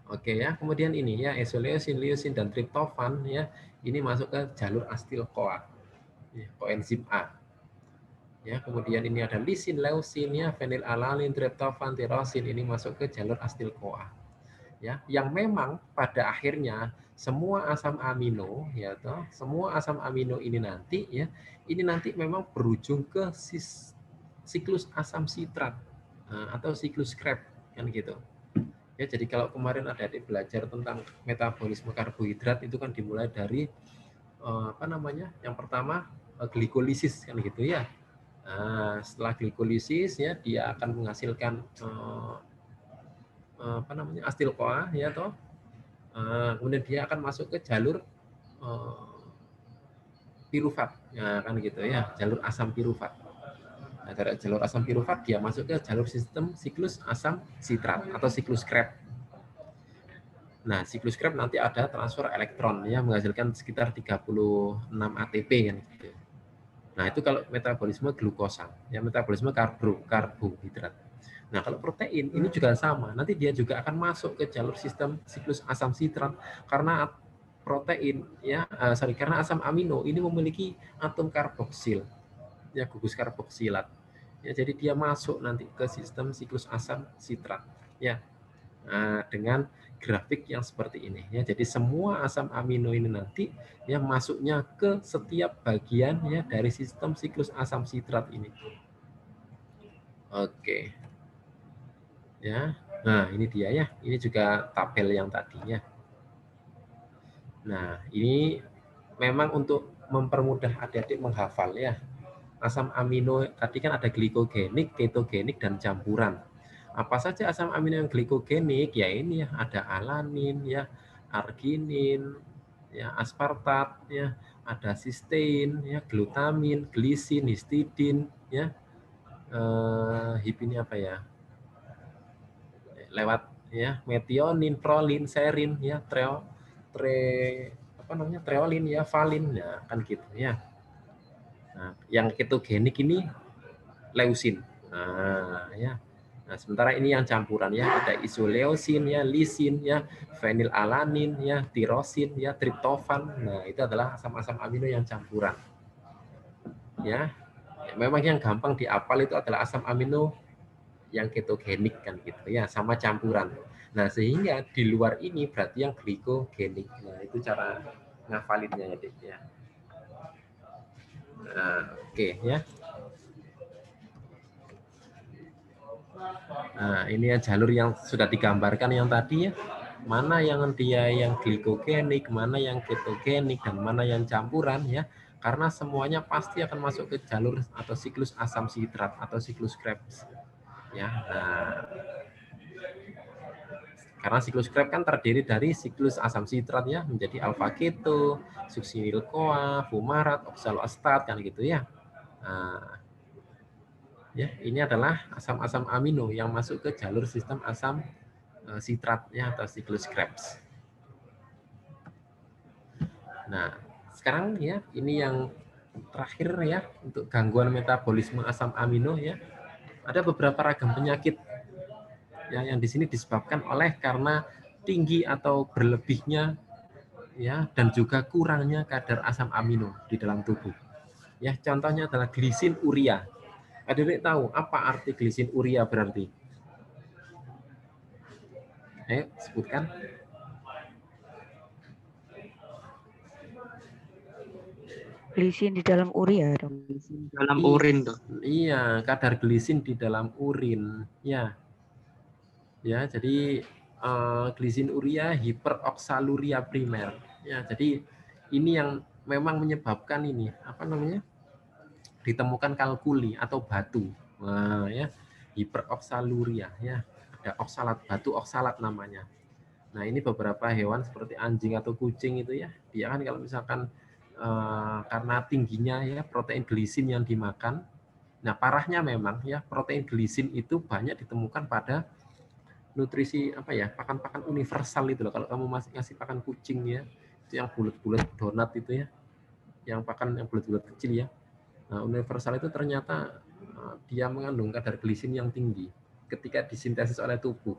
S1: Oke ya, kemudian ini ya, isoleusin, leusin, dan triptofan ya, ini masuk ke jalur asetil-CoA, ya, koenzim A. Ya, kemudian ini ada lisin, leusin ya, fenilalanin, triptofan, tirosin, ini masuk ke jalur asetil-CoA. Ya, yang memang pada akhirnya semua asam amino ya toh, semua asam amino ini nanti ya, ini nanti memang berujung ke siklus asam sitrat atau siklus Krebs kan gitu. Ya, jadi kalau kemarin adik-adik belajar tentang metabolisme karbohidrat itu kan dimulai dari yang pertama glikolisis kan gitu ya. Nah, setelah glikolisis ya, dia akan menghasilkan asetil-CoA ya toh. Kemudian dia akan masuk ke jalur pirufat ya, kan gitu ya, jalur asam pirufat. Nah, dari jalur asam pirufat dia masuk ke jalur sistem siklus asam sitrat atau siklus Krebs. Nah, siklus Krebs nanti ada transfer elektron ya, menghasilkan sekitar 36 ATP kan gitu. Nah, itu kalau metabolisme glukosa, ya, metabolisme karbohidrat. Nah, kalau protein ini juga sama, nanti dia juga akan masuk ke jalur sistem siklus asam sitrat karena protein ya, karena asam amino ini memiliki atom karboksil, ya, gugus karboksilat. Ya, jadi dia masuk nanti ke sistem siklus asam sitrat, ya. Nah, dengan grafik yang seperti ini ya. Jadi semua asam amino ini nanti ya masuknya ke setiap bagian ya dari sistem siklus asam sitrat ini. Oke. Ya. Nah, ini dia ya. Ini juga tabel yang tadinya. Nah, ini memang untuk mempermudah adik-adik menghafal ya. Asam amino tadi kan ada glikogenik, ketogenik, dan campuran. Apa saja asam amino yang glikogenik? Ya ini ya, ada alanin ya, arginin, ya, aspartat ya, ada sistein ya, glutamin, glisin, histidin ya. Ini apa ya? Lewat ya, metionin, prolin, serin ya, treolin ya, valin ya, kan gitu ya. Nah, yang ketogenik ini leusin. Nah, ya. Nah, sementara ini yang campuran ya, ada isoleusin ya, lisin ya, fenilalanin ya, tirosin ya, triptofan. Nah, itu adalah asam-asam amino yang campuran. Ya. Memang yang gampang dihafal itu adalah asam amino yang ketogenik kan gitu ya, sama campuran. Nah, sehingga di luar ini berarti yang glikogenik. Nah, itu cara ngafalinnya ya. Nah, oke ya. Nah, ini ya jalur yang sudah digambarkan yang tadi ya. Mana yang dia yang glikogenik, mana yang ketogenik, dan mana yang campuran ya. Karena semuanya pasti akan masuk ke jalur atau siklus asam sitrat atau siklus Krebs. Ya. Nah, karena siklus Krebs kan terdiri dari siklus asam sitrat ya, menjadi alfa keto, suksinil CoA, fumarat, oksaloasetat kan gitu ya. Nah, ya, ini adalah asam-asam amino yang masuk ke jalur sistem asam sitratnya atau siklus Krebs. Nah, sekarang ya ini yang terakhir ya untuk gangguan metabolisme asam amino ya. Ada beberapa ragam penyakit ya yang di sini disebabkan oleh karena tinggi atau berlebihnya ya dan juga kurangnya kadar asam amino di dalam tubuh. Ya, contohnya adalah glisin uria. Adik-adik tahu apa arti glisin uria berarti? Ayo sebutkan.
S7: glisin di dalam urea dong.
S3: Dalam urin, Dok.
S1: Iya, kadar glisin di dalam urin. Ya, jadi glisin urea hiperoksaluria primer. Ya, jadi ini yang memang menyebabkan ini apa namanya? Ditemukan kalkuli atau batu. Nah, ya, hiperoksaluria ya. Ada oksalat, batu oksalat namanya. Nah, ini beberapa hewan seperti anjing atau kucing itu ya, dia kan kalau misalkan karena tingginya ya protein glisin yang dimakan. Nah, parahnya memang ya protein glisin itu banyak ditemukan pada nutrisi apa ya, pakan-pakan universal itu loh. Kalau kamu masih ngasih pakan kucing ya, itu yang bulat-bulat donat itu ya, yang pakan yang bulat-bulat kecil ya. Nah, universal itu ternyata dia mengandung kadar glisin yang tinggi ketika disintesis oleh tubuh.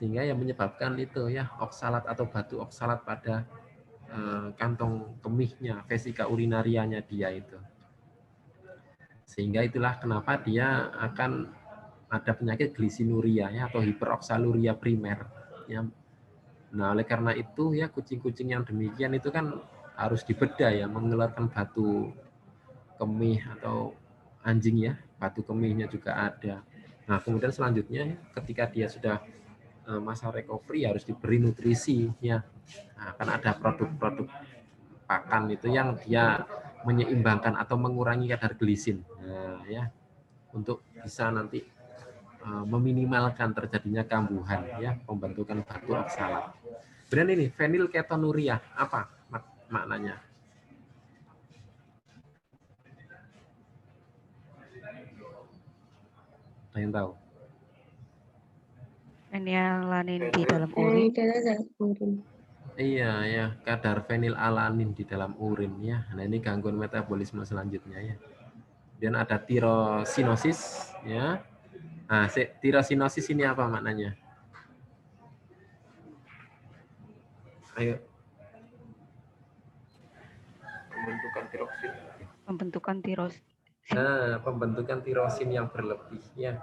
S1: Sehingga yang menyebabkan itu ya oksalat atau batu oksalat pada kantong kemihnya, vesika urinarianya dia itu. Sehingga itulah kenapa dia akan ada penyakit glisinuria ya atau hiperoksaluria primer ya. Nah, oleh karena itu ya kucing-kucing yang demikian itu kan harus dibedah ya, mengeluarkan batu kemih atau anjing ya, batu kemihnya juga ada. Nah, kemudian selanjutnya ketika dia sudah masa recovery harus diberi nutrisi ya. Nah, kan ada produk-produk pakan itu yang dia menyeimbangkan atau mengurangi kadar glisin. Nah, ya untuk bisa nanti meminimalkan terjadinya kambuhan ya, pembentukan batu oksalat. Kemudian ini fenilketonuria apa maknanya? Ada yang tahu?
S7: Fenilalanin di dalam urin.
S1: Iya ya, kadar fenilalanin di dalam urin ya. Nah, ini gangguan metabolisme selanjutnya ya. Dan ada tirosinosis ya. Nah, tirosinosis ini apa maknanya? Ayo. Pembentukan tiroksin.
S7: Pembentukan tirosin.
S1: Nah, pembentukan tirosin yang berlebih ya.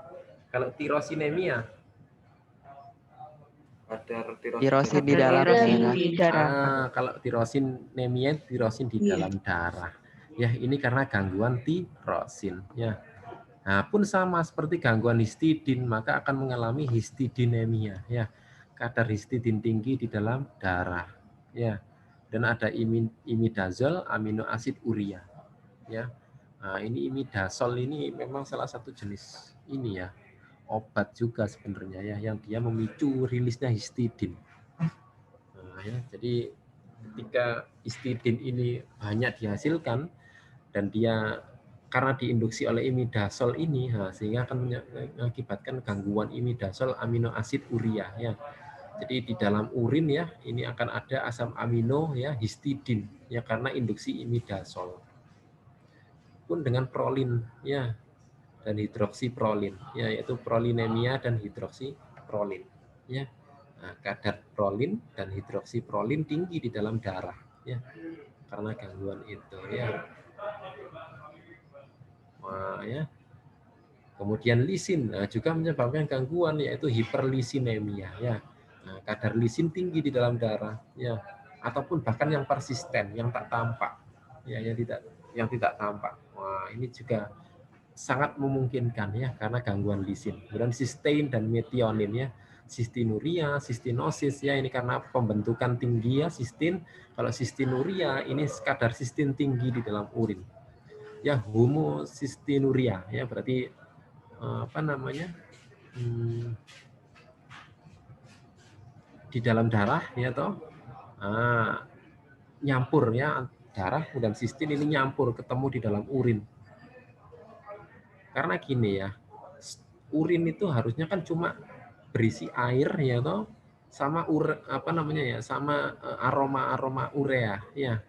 S1: Kalau tirosinemia, kadar
S6: Tirosin di dalam darah.
S1: kalau tirosinemia, tirosin di dalam darah. Ya, ini karena gangguan tirosin ya. Nah, pun sama seperti gangguan histidin, maka akan mengalami histidinemia ya. Kadar histidin tinggi di dalam darah ya. Dan ada imidazol, amino asid urea ya. Nah, ini imidazol ini memang salah satu jenis ini ya, obat juga sebenarnya ya, yang dia memicu rilisnya histidin. Nah, ya, jadi ketika histidin ini banyak dihasilkan dan dia karena diinduksi oleh imidazol ini, sehingga akan mengakibatkan gangguan imidazol amino asid urea ya. Jadi di dalam urin ya, ini akan ada asam amino ya, histidin ya karena induksi imidazol. Pun dengan prolin ya dan hidroksiprolin ya, yaitu prolinemia dan hidroksiprolin ya. Nah, kadar prolin dan hidroksiprolin tinggi di dalam darah ya karena gangguan itu ya. Wah, ya. Kemudian lisin juga menyebabkan gangguan yaitu hiperlisinemia ya. Nah, kadar lisin tinggi di dalam darah ya, ataupun bahkan yang persisten, yang tak tampak ya, yang tidak tampak. Wah, ini juga sangat memungkinkan ya karena gangguan lisin. Kemudian sistein dan metionin ya, sistinuria, sistinosis ya, ini karena pembentukan tinggi ya sistin. Kalau sistinuria ini kadar sistin tinggi di dalam urin. Ya, homosistinuria ya, berarti apa namanya? Di dalam darah ya toh. Nyampur ya, darah dan sistin ini nyampur ketemu di dalam urin. Karena gini ya, urin itu harusnya kan cuma berisi air ya toh, sama sama aroma urea ya.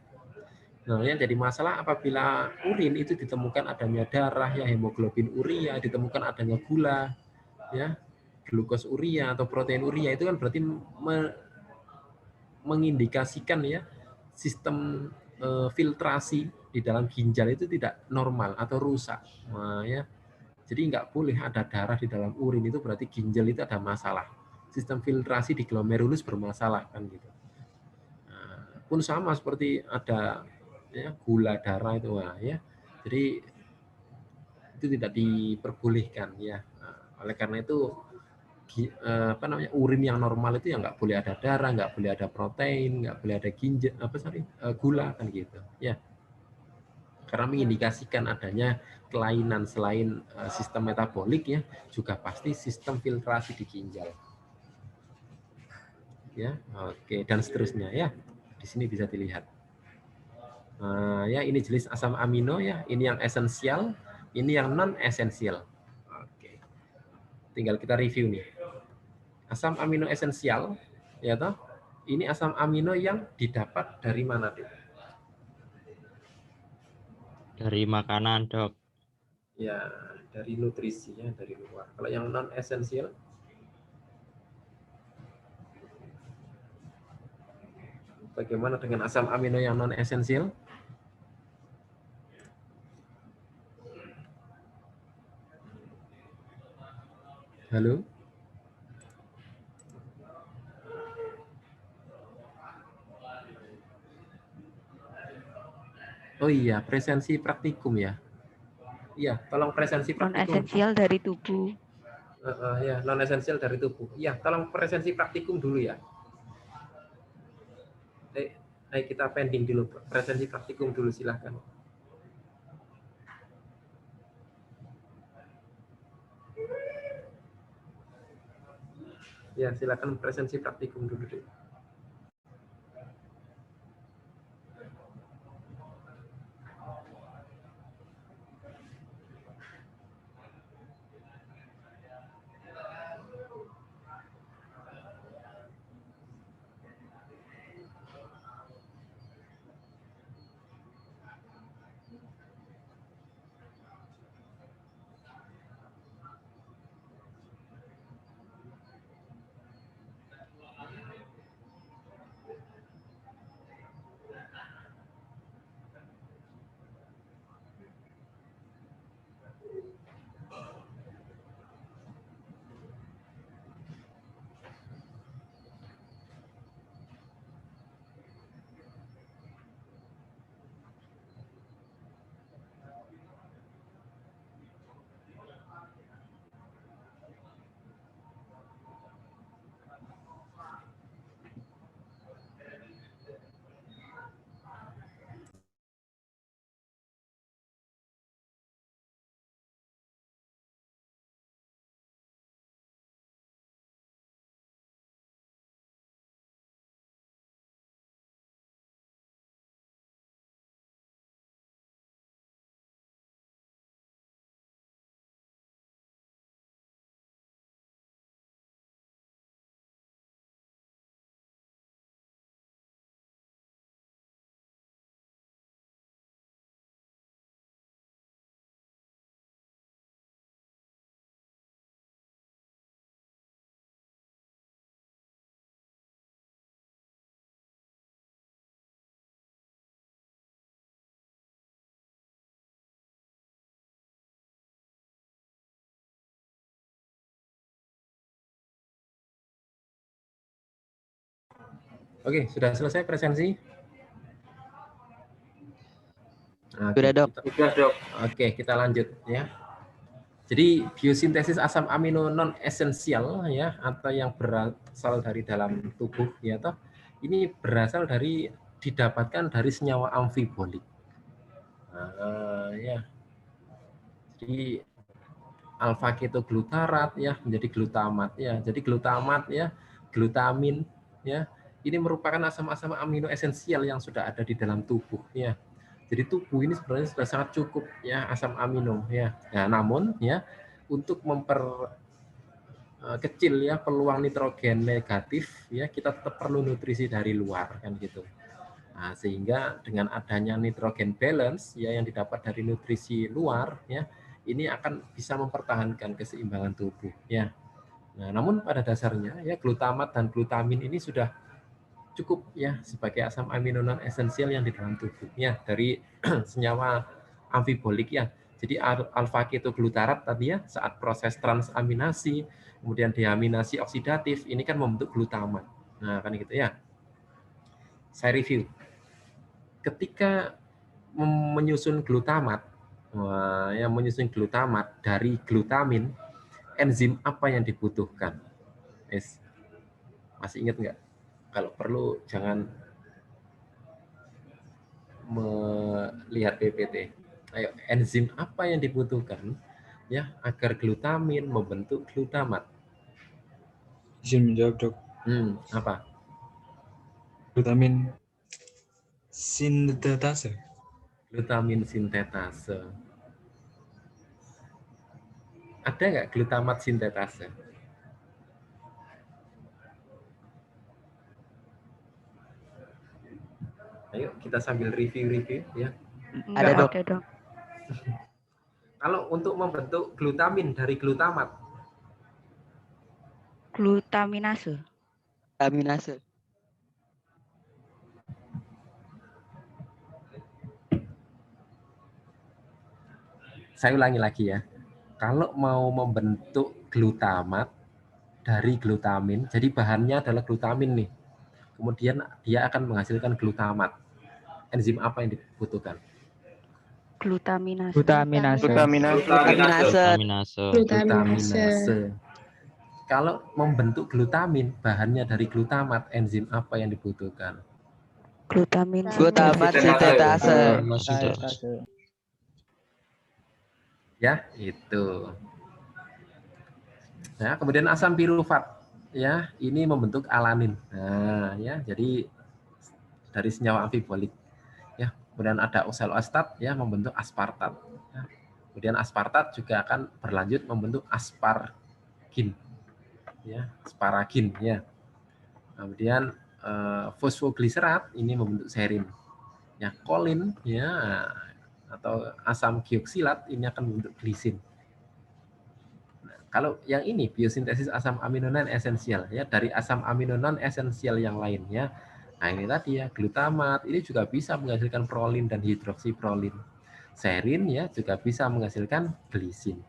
S1: Nah, yang jadi masalah apabila urin itu ditemukan adanya darah ya, hemoglobin urea, ditemukan adanya gula ya, glukos urea atau protein urea, itu kan berarti mengindikasikan ya sistem filtrasi di dalam ginjal itu tidak normal atau rusak. Nah, ya. Jadi nggak boleh ada darah di dalam urin, itu berarti ginjal itu ada masalah. Sistem filtrasi di glomerulus bermasalah kan gitu. Nah, pun sama seperti ada ya, gula darah itu ya. Jadi itu tidak diperbolehkan ya. Oleh karena itu urin yang normal itu ya nggak boleh ada darah, nggak boleh ada protein, nggak boleh ada gula kan gitu ya. Karena mengindikasikan adanya kelainan selain sistem metabolik ya, juga pasti sistem filtrasi di ginjal. Ya, oke, dan seterusnya ya. Di sini bisa dilihat. Ya, ini jenis asam amino ya, ini yang esensial, ini yang non esensial. Oke. Tinggal kita review nih. Asam amino esensial ya toh. Ini asam amino yang didapat dari mana, Dok?
S5: Dari makanan, Dok.
S1: Ya, dari nutrisi ya, dari luar. Kalau yang non esensial, bagaimana dengan asam amino yang non esensial? Halo? Oh iya, presensi praktikum ya. Iya, tolong presensi
S7: Non
S1: praktikum.
S7: esensial dari tubuh.
S1: Ya, non esensial dari tubuh. Iya, tolong presensi praktikum dulu ya. Ayo kita pending dulu, presensi praktikum dulu silahkan. Ya, silakan presensi praktikum dulu deh. Oke, sudah selesai presensi?
S6: Sudah, Dok.
S1: Sudah, Dok. Oke, kita lanjut ya. Jadi biosintesis asam amino non esensial ya, atau yang berasal dari dalam tubuh ya toh, ini berasal dari didapatkan dari senyawa amfibolik. Ya. Jadi alfa ketoglutarat ya menjadi glutamat ya. Jadi glutamat ya, glutamin ya. Ini merupakan asam-asam amino esensial yang sudah ada di dalam tubuh ya. Jadi tubuh ini sebenarnya sudah sangat cukup ya asam amino ya. Nah, namun ya untuk kecil ya peluang nitrogen negatif ya kita tetap perlu nutrisi dari luar kan gitu. Nah, sehingga dengan adanya nitrogen balance ya yang didapat dari nutrisi luar ya ini akan bisa mempertahankan keseimbangan tubuh ya. Nah, namun pada dasarnya ya glutamat dan glutamin ini sudah cukup ya sebagai asam amino non esensial yang di dalam tubuh ya dari senyawa amfibolik ya. Jadi alfa ketoglutarat tadi ya saat proses transaminasi kemudian deaminasi oksidatif ini kan membentuk glutamat. Nah, kan gitu ya. Saya review. Ketika menyusun glutamat, yang menyusun glutamat dari glutamin, enzim apa yang dibutuhkan? Masih ingat nggak? Kalau perlu jangan melihat PPT. Ayo, enzim apa yang dibutuhkan ya agar glutamin membentuk glutamat?
S4: Izin menjawab, Dok.
S1: Apa?
S4: Glutamin sintetase.
S1: Glutamin sintetase. Ada nggak glutamat sintetase? Ayo kita sambil review ya.
S6: Ada, Dok.
S7: Ada, Dok.
S1: Kalau untuk membentuk glutamin dari glutamat,
S7: Glutaminase.
S6: Aminase.
S1: saya ulangi lagi ya. Kalau mau membentuk glutamat dari glutamin, jadi bahannya adalah glutamin nih. Kemudian dia akan menghasilkan glutamat. Enzim apa yang dibutuhkan?
S7: Glutaminase.
S1: Glutaminase. Kalau membentuk glutamin, bahannya dari glutamat, enzim apa yang dibutuhkan?
S6: Glutamat sintetase.
S1: Ya, itu. Nah, kemudian asam pirufat, ya, ini membentuk alanin. Nah, ya, jadi dari senyawa amfibolik. Ya, kemudian ada oxaloacetat, ya, membentuk aspartat. Ya. Kemudian aspartat juga akan berlanjut membentuk aspargin, ya, asparagin, ya. Kemudian fosfogliserat ini membentuk serin. Ya, kolin, ya, atau asam gioksilat ini akan membentuk glisin. Nah, kalau yang ini biosintesis asam amino non esensial, ya, dari asam amino non esensial yang lainnya. Nah, ini tadi ya, glutamat ini juga bisa menghasilkan prolin dan hidroksiprolin. Serin ya juga bisa menghasilkan glisin.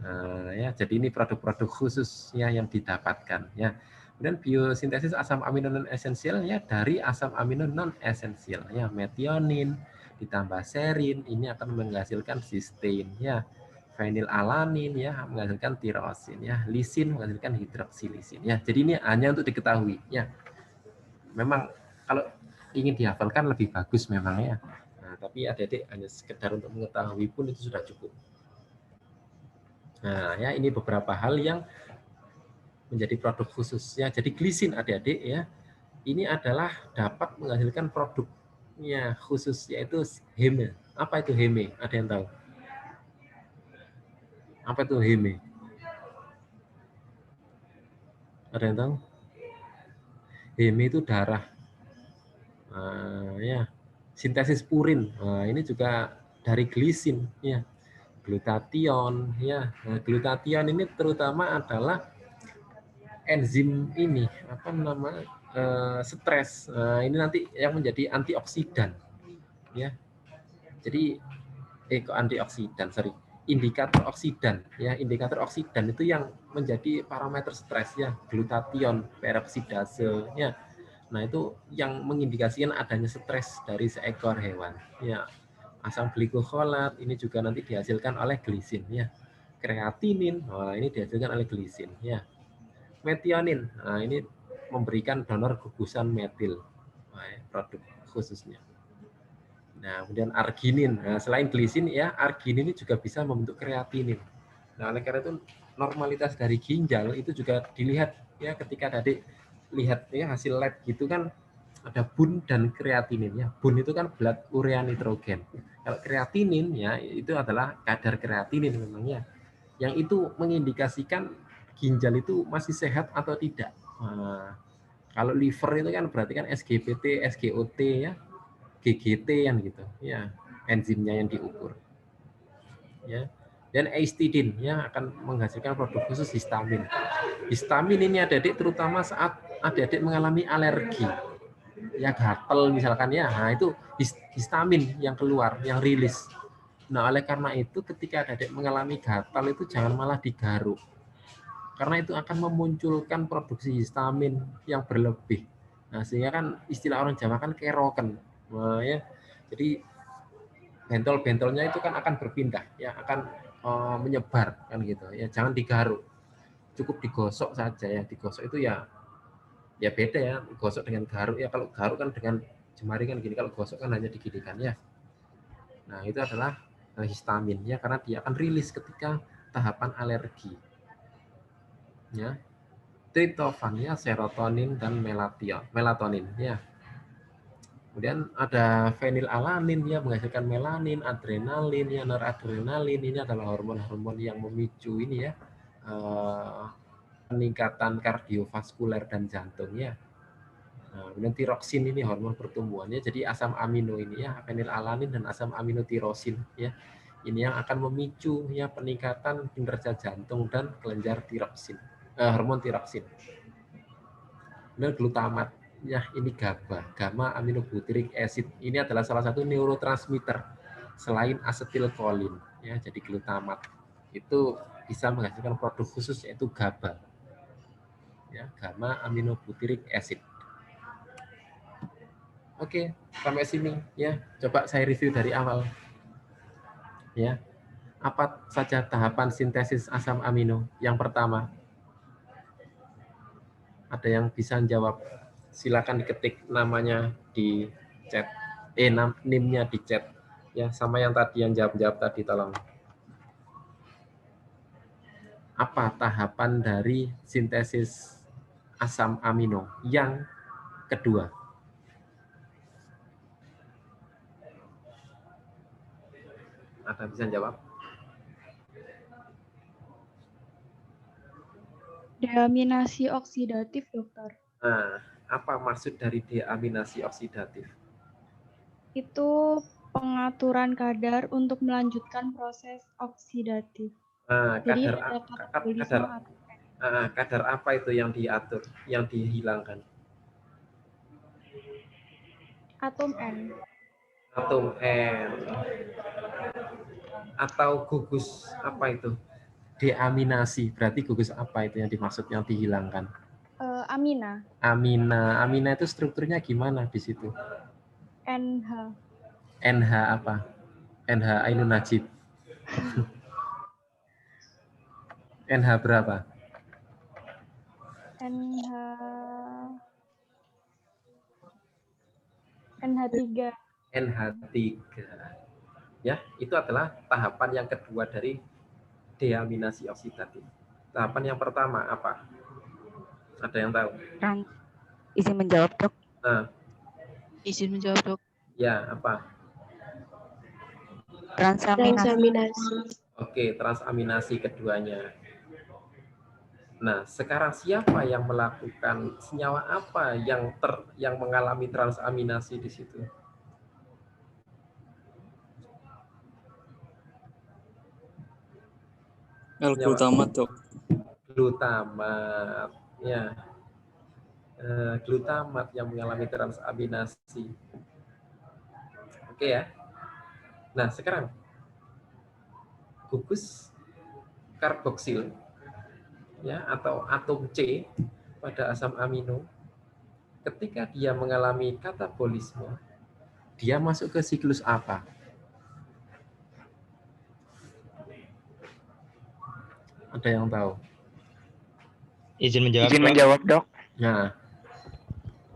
S1: Nah, ya, jadi ini produk-produk khususnya yang didapatkan ya. Kemudian biosintesis asam amino non esensial ya dari asam amino non esensial ya, metionin ditambah serin ini akan menghasilkan sistein ya. Fenilalanin ya menghasilkan tirosin ya, lisin menghasilkan hidroksilisin ya. Jadi ini hanya untuk diketahui ya. Memang kalau ingin dihafalkan lebih bagus memang ya. Nah, tapi adik-adik hanya sekedar untuk mengetahui pun itu sudah cukup. Nah, ya ini beberapa hal yang menjadi produk khususnya. Jadi glisin adik-adik ya, ini adalah dapat menghasilkan produknya khusus yaitu heme. Apa itu heme? Ada yang tahu? Apa itu heme? Ada yang tahu? Heme itu darah. Ya, sintesis purin. Nah, ini juga dari glisin ya. Glutathione ya. Nah, glutathione ini terutama adalah enzim ini apa nama stres. Nah, ini nanti yang menjadi antioksidan ya. Jadi kok antioksidan, sorry, indikator oksidan ya. Indikator oksidan itu yang menjadi parameter stres ya, glutathione peroksidase ya. Nah, itu yang mengindikasikan adanya stres dari seekor hewan ya. Asam glikoholat ini juga nanti dihasilkan oleh glisin ya. Kreatinin, nah ini dihasilkan oleh glisin ya. Metionin, nah ini memberikan donor gugusan metil, nah, produk khususnya. Nah, kemudian arginin, nah, selain glisin ya, arginin ini juga bisa membentuk kreatinin. Nah, oleh karena itu normalitas dari ginjal itu juga dilihat ya ketika adik lihat ya hasil lab gitu kan ada bun dan kreatinin ya. Bun itu kan blood urea nitrogen. Kalau kreatinin ya itu adalah kadar kreatinin memangnya. Yang itu mengindikasikan ginjal itu masih sehat atau tidak. Nah, kalau liver itu kan berarti kan SGPT, SGOT ya, GGT yang gitu. Ya, enzimnya yang diukur. Ya. Dan histidin ya akan menghasilkan produk khusus histamin. Histamin ini adik-adik terutama saat adik-adik mengalami alergi. Ya gatal misalkan ya, nah itu histamin yang keluar, yang rilis. Nah oleh karena itu ketika adik mengalami gatal itu jangan malah digaruk, karena itu akan memunculkan produksi histamin yang berlebih. Nah sehingga kan istilah orang Jawa kan keroken, nah, ya. Jadi bentol-bentolnya itu kan akan berpindah, ya akan menyebar kan gitu. Ya jangan digaruk, cukup digosok saja ya. Digosok itu ya beda ya, gosok dengan garuk ya. Kalau garuk kan dengan jemari kan gini, kalau gosok kan hanya diginikan ya. Nah itu adalah histamin ya, karena dia akan rilis ketika tahapan alergi. Ya, triptofan ya, serotonin dan melatonin ya. Kemudian ada fenilalanin ya, menghasilkan melanin, adrenalin ya, noradrenalin ini adalah hormon-hormon yang memicu ini ya, peningkatan kardiovaskuler dan jantung ya. Nah, kemudian tiroksin ini hormon pertumbuhannya. Jadi asam amino ini ya, fenilalanin dan asam amino tirosin ya. Ini yang akan memicu ya peningkatan kinerja jantung dan kelenjar tiroksin, hormon tiroksin. Kemudian glutamat ya, ini GABA, gamma aminobutyric acid. Ini adalah salah satu neurotransmitter selain asetilkolin ya. Jadi glutamat itu bisa menghasilkan produk khusus yaitu GABA. Ya, gamma aminobutyric acid. Oke, sampai sini ya. Coba saya review dari awal. Ya. Apa saja tahapan sintesis asam amino? Yang pertama, ada yang bisa jawab? Silakan diketik namanya di chat. NIM-nya di chat. Ya, sama yang tadi yang jawab tadi tolong. Apa tahapan dari sintesis asam amino? Yang kedua. Ada bisa jawab?
S2: Deaminasi oksidatif, dokter.
S1: Nah, apa maksud dari deaminasi oksidatif?
S2: Itu pengaturan kadar untuk melanjutkan proses oksidatif.
S1: Nah,
S2: Jadi
S1: kadar,
S2: ada katabolisme
S1: kadar apa itu yang diatur, yang dihilangkan?
S2: atom N.
S1: Atom N. Atau gugus apa itu? Deaminasi. Berarti gugus apa itu yang dimaksud yang dihilangkan?
S2: Amina.
S1: Amina itu strukturnya gimana di situ?
S2: NH.
S1: NH apa? NH Ainun Najib. NH berapa?
S2: NH3.
S1: NH3. Ya, itu adalah tahapan yang kedua dari deaminasi oksidatif. Tahapan yang pertama apa? Ada yang tahu?
S7: Izin menjawab, Dok.
S1: Nah,
S6: Izin menjawab, Dok.
S1: ya, apa?
S2: Transaminasi.
S1: Oke, transaminasi keduanya. Nah, sekarang siapa yang melakukan senyawa apa yang mengalami transaminasi di situ?
S4: L-glutamat, Dok.
S1: Glutamat, ya. Glutamat yang mengalami transaminasi. Oke ya. Nah, sekarang gugus karboksil ya, atau atom C pada asam amino, ketika dia mengalami katabolisme, dia masuk ke siklus apa? Ada yang tahu?
S5: Izin menjawab,
S6: Izin
S5: Dok.
S6: menjawab, Dok.
S1: Nah,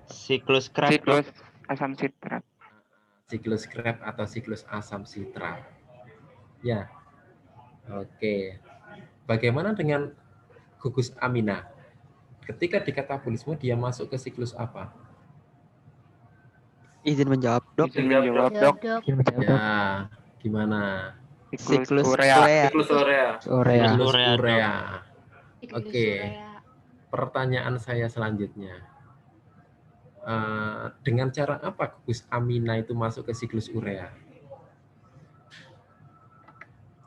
S5: Siklus Krebs, Dok.
S6: Asam sitrat.
S1: siklus Krebs atau siklus asam sitrat. Ya. Oke. Bagaimana dengan gugus amina? Ketika di katabolisme dia masuk ke siklus apa?
S6: Izin menjawab, Dok.
S3: Izin menjawab, Dok.
S6: Izin menjawab, Dok.
S1: Ya, gimana?
S6: Siklus urea.
S3: Siklus urea.
S6: Urea.
S1: Siklus
S5: Urea, Dok.
S1: urea. Oke. Pertanyaan saya selanjutnya. Dengan cara apa gugus amina itu masuk ke siklus urea?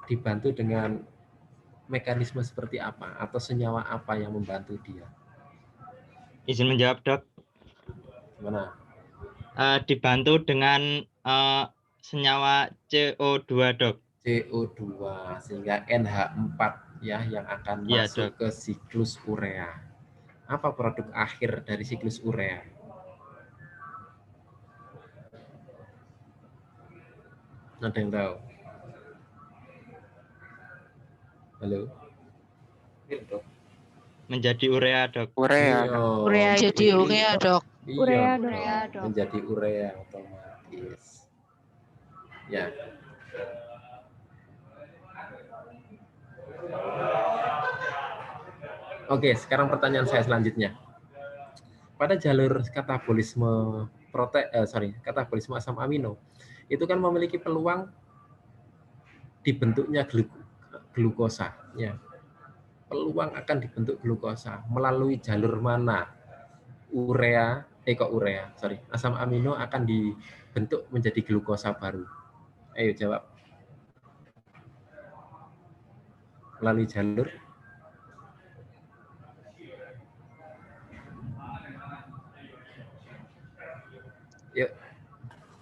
S1: Dibantu dengan mekanisme seperti apa? Atau senyawa apa yang membantu dia?
S5: Izin menjawab, Dok.
S1: Gimana?
S5: Dibantu dengan senyawa CO2, Dok.
S1: CO2 sehingga NH4 ya yang akan
S5: Iya,
S1: masuk
S5: Dok.
S1: ke siklus urea. Apa produk akhir dari siklus urea? Ada yang tahu? Halo?
S5: Menjadi urea, Dok.
S6: Urea.
S1: Iya.
S7: Urea jadi urea, Dok.
S1: Iya,
S2: Urea,
S1: dong.
S2: Dok.
S1: Menjadi urea otomatis. Ya. Oke, sekarang pertanyaan saya selanjutnya. Pada jalur katabolisme katabolisme asam amino, itu kan memiliki peluang dibentuknya glukosa, ya. Peluang akan dibentuk glukosa melalui jalur mana? Asam amino akan dibentuk menjadi glukosa baru. Ayo jawab. Melalui jalur yuk.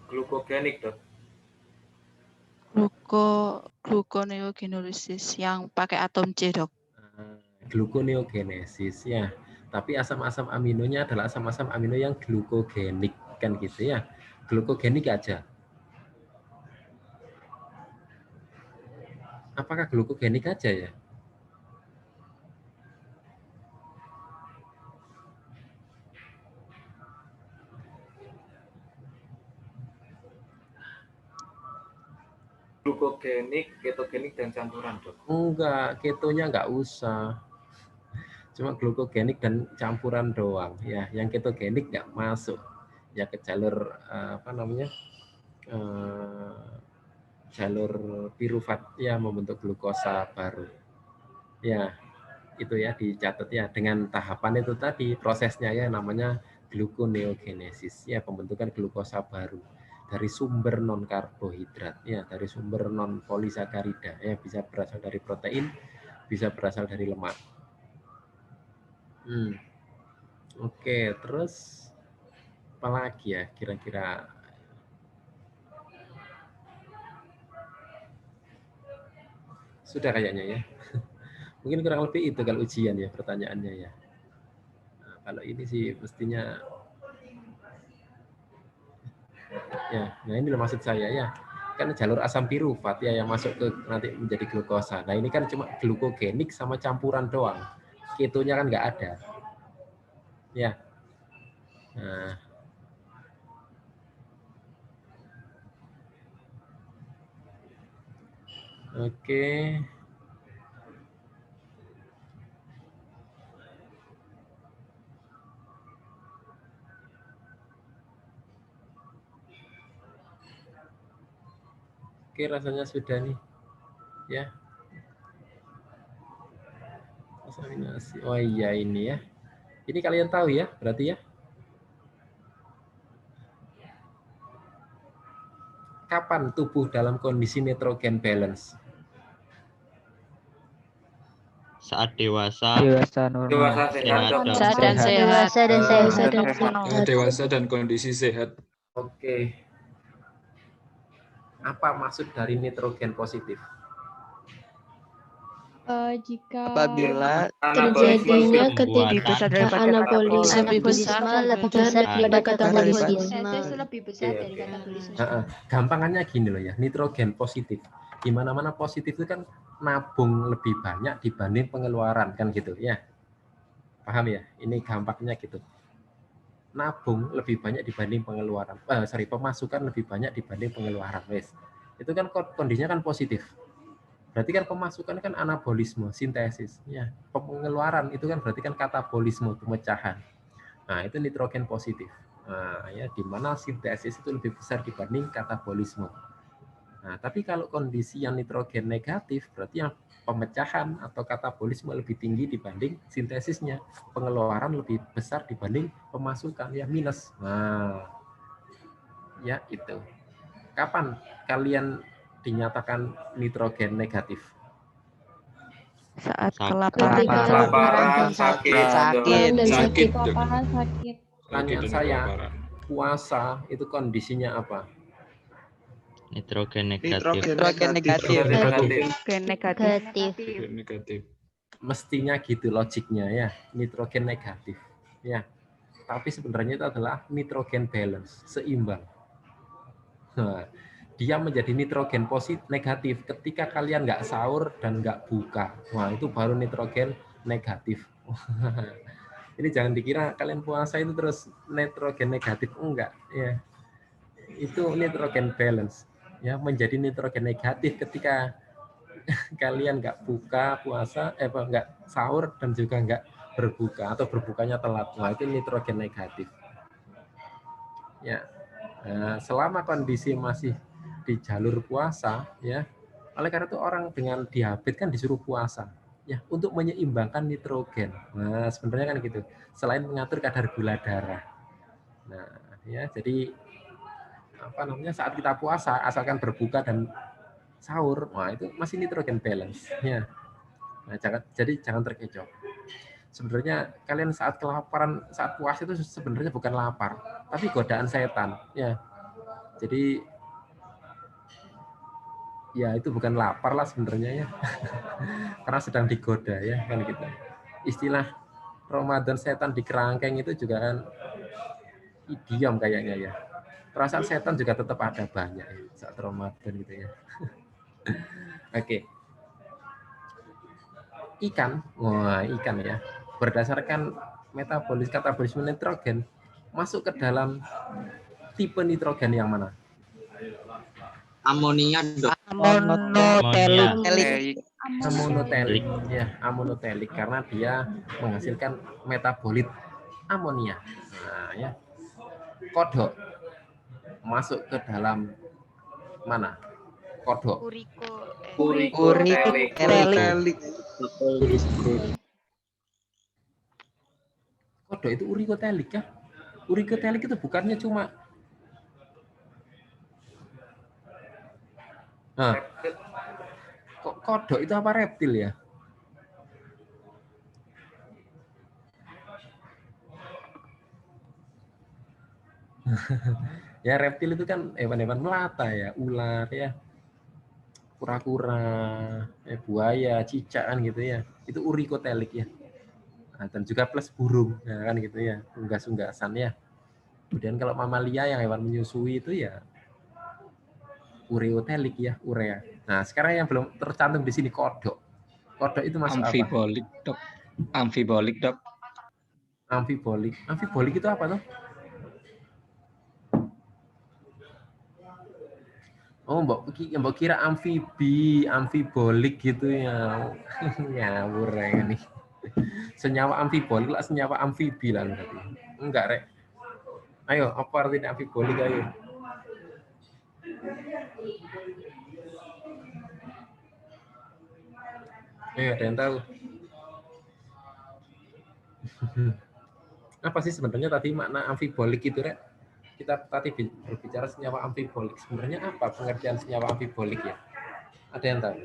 S8: Glukogenik, Dok.
S7: Gluconeogenesis yang pakai atom C, Dok.
S1: Gluconeogenesis, ya. Tapi asam-asam aminonya adalah asam-asam amino yang glukogenik, kan gitu ya. Glukogenik aja. Apakah glukogenik aja ya?
S8: Glukogenik, ketogenik, dan campuran, Dok.
S1: Enggak, ketonya enggak usah. Cuma glukogenik dan campuran doang, ya. Yang ketogenik enggak masuk. Ya ke jalur jalur pirufat ya, membentuk glukosa baru. Ya, itu ya dicatat ya, dengan tahapan itu tadi prosesnya ya, namanya gluconeogenesis ya, pembentukan glukosa baru dari sumber non karbohidrat ya, dari sumber non polisakarida ya, bisa berasal dari protein, bisa berasal dari lemak. Oke, terus apa lagi ya kira-kira? Sudah kayaknya ya. Mungkin kurang lebih itu kalau ujian ya pertanyaannya ya. Nah, kalau ini sih mestinya ya. Nah ini loh maksud saya ya. Kan jalur asam pirufat ya yang masuk ke nanti menjadi glukosa. Nah ini kan cuma glukogenik sama campuran doang. Ketonya kan nggak ada. Ya. Nah. Oke. Oke, rasanya sudah nih. Ya. Asaminasi. Oh iya ini ya. Ini kalian tahu ya, berarti ya. Kapan tubuh dalam kondisi nitrogen balance?
S5: Saat dewasa,
S6: Dewasa normal.
S8: Dewasa sehat,
S5: sehat,
S8: Dok.
S5: Dok.
S7: Saat dan sehat.
S2: Dewasa dan sehat.
S4: Dewasa dan kondisi sehat.
S1: Oke. Apa maksud dari nitrogen positif?
S2: Jika
S6: Apabila
S2: terjadinya
S5: Pembuatan.
S2: ketika
S7: daripada
S2: anabolisme
S7: lebih besar
S2: lebih besar daripada katabolisme.
S9: lebih besar dari katabolisme.
S1: Gampangannya gini loh ya, nitrogen positif. Di mana-mana positif itu kan nabung lebih banyak dibanding pengeluaran kan gitu ya. Paham ya? Ini gampangnya gitu. Nabung lebih banyak dibanding pengeluaran. Pemasukan lebih banyak dibanding pengeluaran, wes. Itu kan kondisinya kan positif. Berarti kan pemasukan kan anabolisme, sintesis. Ya, pengeluaran itu kan berarti kan katabolisme, pemecahan. Nah, itu nitrogen positif. Nah, ya, di mana sintesis itu lebih besar dibanding katabolisme. Nah, tapi kalau kondisi yang nitrogen negatif, berarti yang pemecahan atau katabolisme lebih tinggi dibanding sintesisnya. Pengeluaran lebih besar dibanding pemasukan, ya minus. Nah, ya itu. Kapan kalian dinyatakan nitrogen negatif?
S7: Saat
S5: Ketika
S7: kelaparan.
S8: Kelaparan, sakit, Dok.
S4: Sakit, Dok.
S2: Kelaparan, sakit.
S1: Pertanyaan saya, puasa itu kondisinya apa?
S5: nitrogen negatif.
S6: Nitrogen negatif.
S7: Nitrogen negatif.
S4: Negatif.
S1: Mestinya gitu logiknya ya, nitrogen negatif. Ya. Tapi sebenarnya itu adalah nitrogen balance, seimbang. Nah, dia menjadi nitrogen negatif ketika kalian nggak sahur dan nggak buka. Wah, itu baru nitrogen negatif. Ini jangan dikira kalian puasa itu terus nitrogen negatif, enggak ya. Itu nitrogen balance ya, menjadi nitrogen negatif ketika kalian nggak buka puasa, nggak sahur dan juga nggak berbuka atau berbukanya telat. Wah, itu nitrogen negatif. Ya, nah, selama kondisi masih di jalur puasa, ya, oleh karena itu orang dengan diabetes kan disuruh puasa, ya, untuk menyeimbangkan nitrogen. Nah, sebenarnya kan gitu. Selain mengatur kadar gula darah. Nah, ya, jadi apa namanya, saat kita puasa, asalkan berbuka dan sahur, wah itu masih nitrogen balance, ya. Nah, jangan terkecoh. Sebenarnya kalian saat kelaparan, saat puasa itu sebenarnya bukan lapar, tapi godaan setan, ya. Jadi ya itu bukan lapar lah sebenarnya ya, karena sedang digoda ya kan gitu. Istilah Ramadan setan di kerangkeng itu juga kan idiom kayaknya ya. Perasaan setan juga tetap ada banyak ya, saat Ramadan gitu ya. Oke. Ikan, wah ikan ya, berdasarkan katabolisme nitrogen masuk ke dalam tipe nitrogen yang mana?
S3: Amonia, Dok.
S7: Amonotelik.
S1: Amonotelik ya, amonotelik karena dia menghasilkan metabolit amonia. Nah, ya. Kodok masuk ke dalam mana? Kodok.
S6: Urikotelik.
S1: Kodok itu urikotelik ya? Urikotelik itu bukannya cuma kodok itu apa, reptil ya? Ya reptil itu kan hewan-hewan melata ya, ular ya, kura-kura, buaya, cicak kan gitu ya. Itu urikotelik ya. Nah, dan juga plus burung ya kan gitu ya, unggas-unggasan ya. Kemudian kalau mamalia yang hewan menyusui itu ya ureotelik ya, urea. Nah, sekarang yang belum tercantum di sini kodok. Kodok itu masuk
S3: amfibolik,
S1: apa?
S3: Dok. Amfibolik, Dok.
S1: Amfibolik. Amfibolik itu apa tuh? Oh, mbok kira amfibi, amfibolik gitu ya. Ngawur ya nih. Senyawa amfibolik lah, senyawa amfibi lah berarti. Enggak, Rek. Ayo, apa artinya amfibolik ayo? Ada yang tahu? Apa sih sebenarnya tadi makna amfibolik itu, Rek? Kita tadi berbicara senyawa amfibolik. Sebenarnya apa pengertian senyawa amfibolik ya? Ada yang tahu?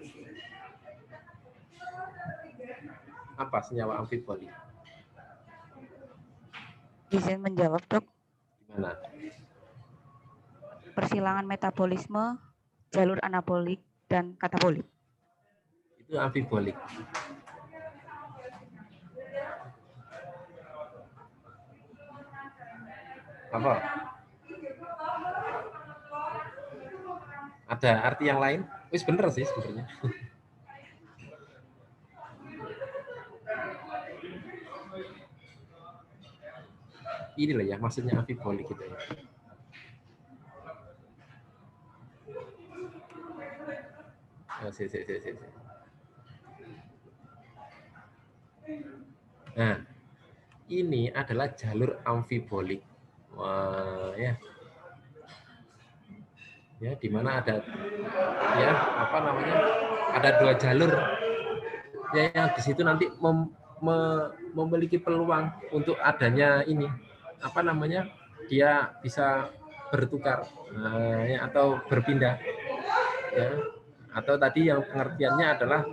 S1: Apa senyawa amfibolik?
S7: Izin menjawab, Dok.
S1: Gimana?
S7: Persilangan metabolisme, jalur anabolik, dan katabolik.
S1: Itu amfibolik. Apa? Ada arti yang lain? Wis bener sih sebenarnya. Ini lah ya maksudnya amfibolik gitu ya. Nah, ini adalah jalur amfibolik. Wah, ya. Ya, di mana ada ya, apa namanya? Ada dua jalur. Ya, yang di situ nanti memiliki peluang untuk adanya ini, apa namanya? Dia bisa bertukar ya, atau berpindah. Ya. Atau tadi yang pengertiannya adalah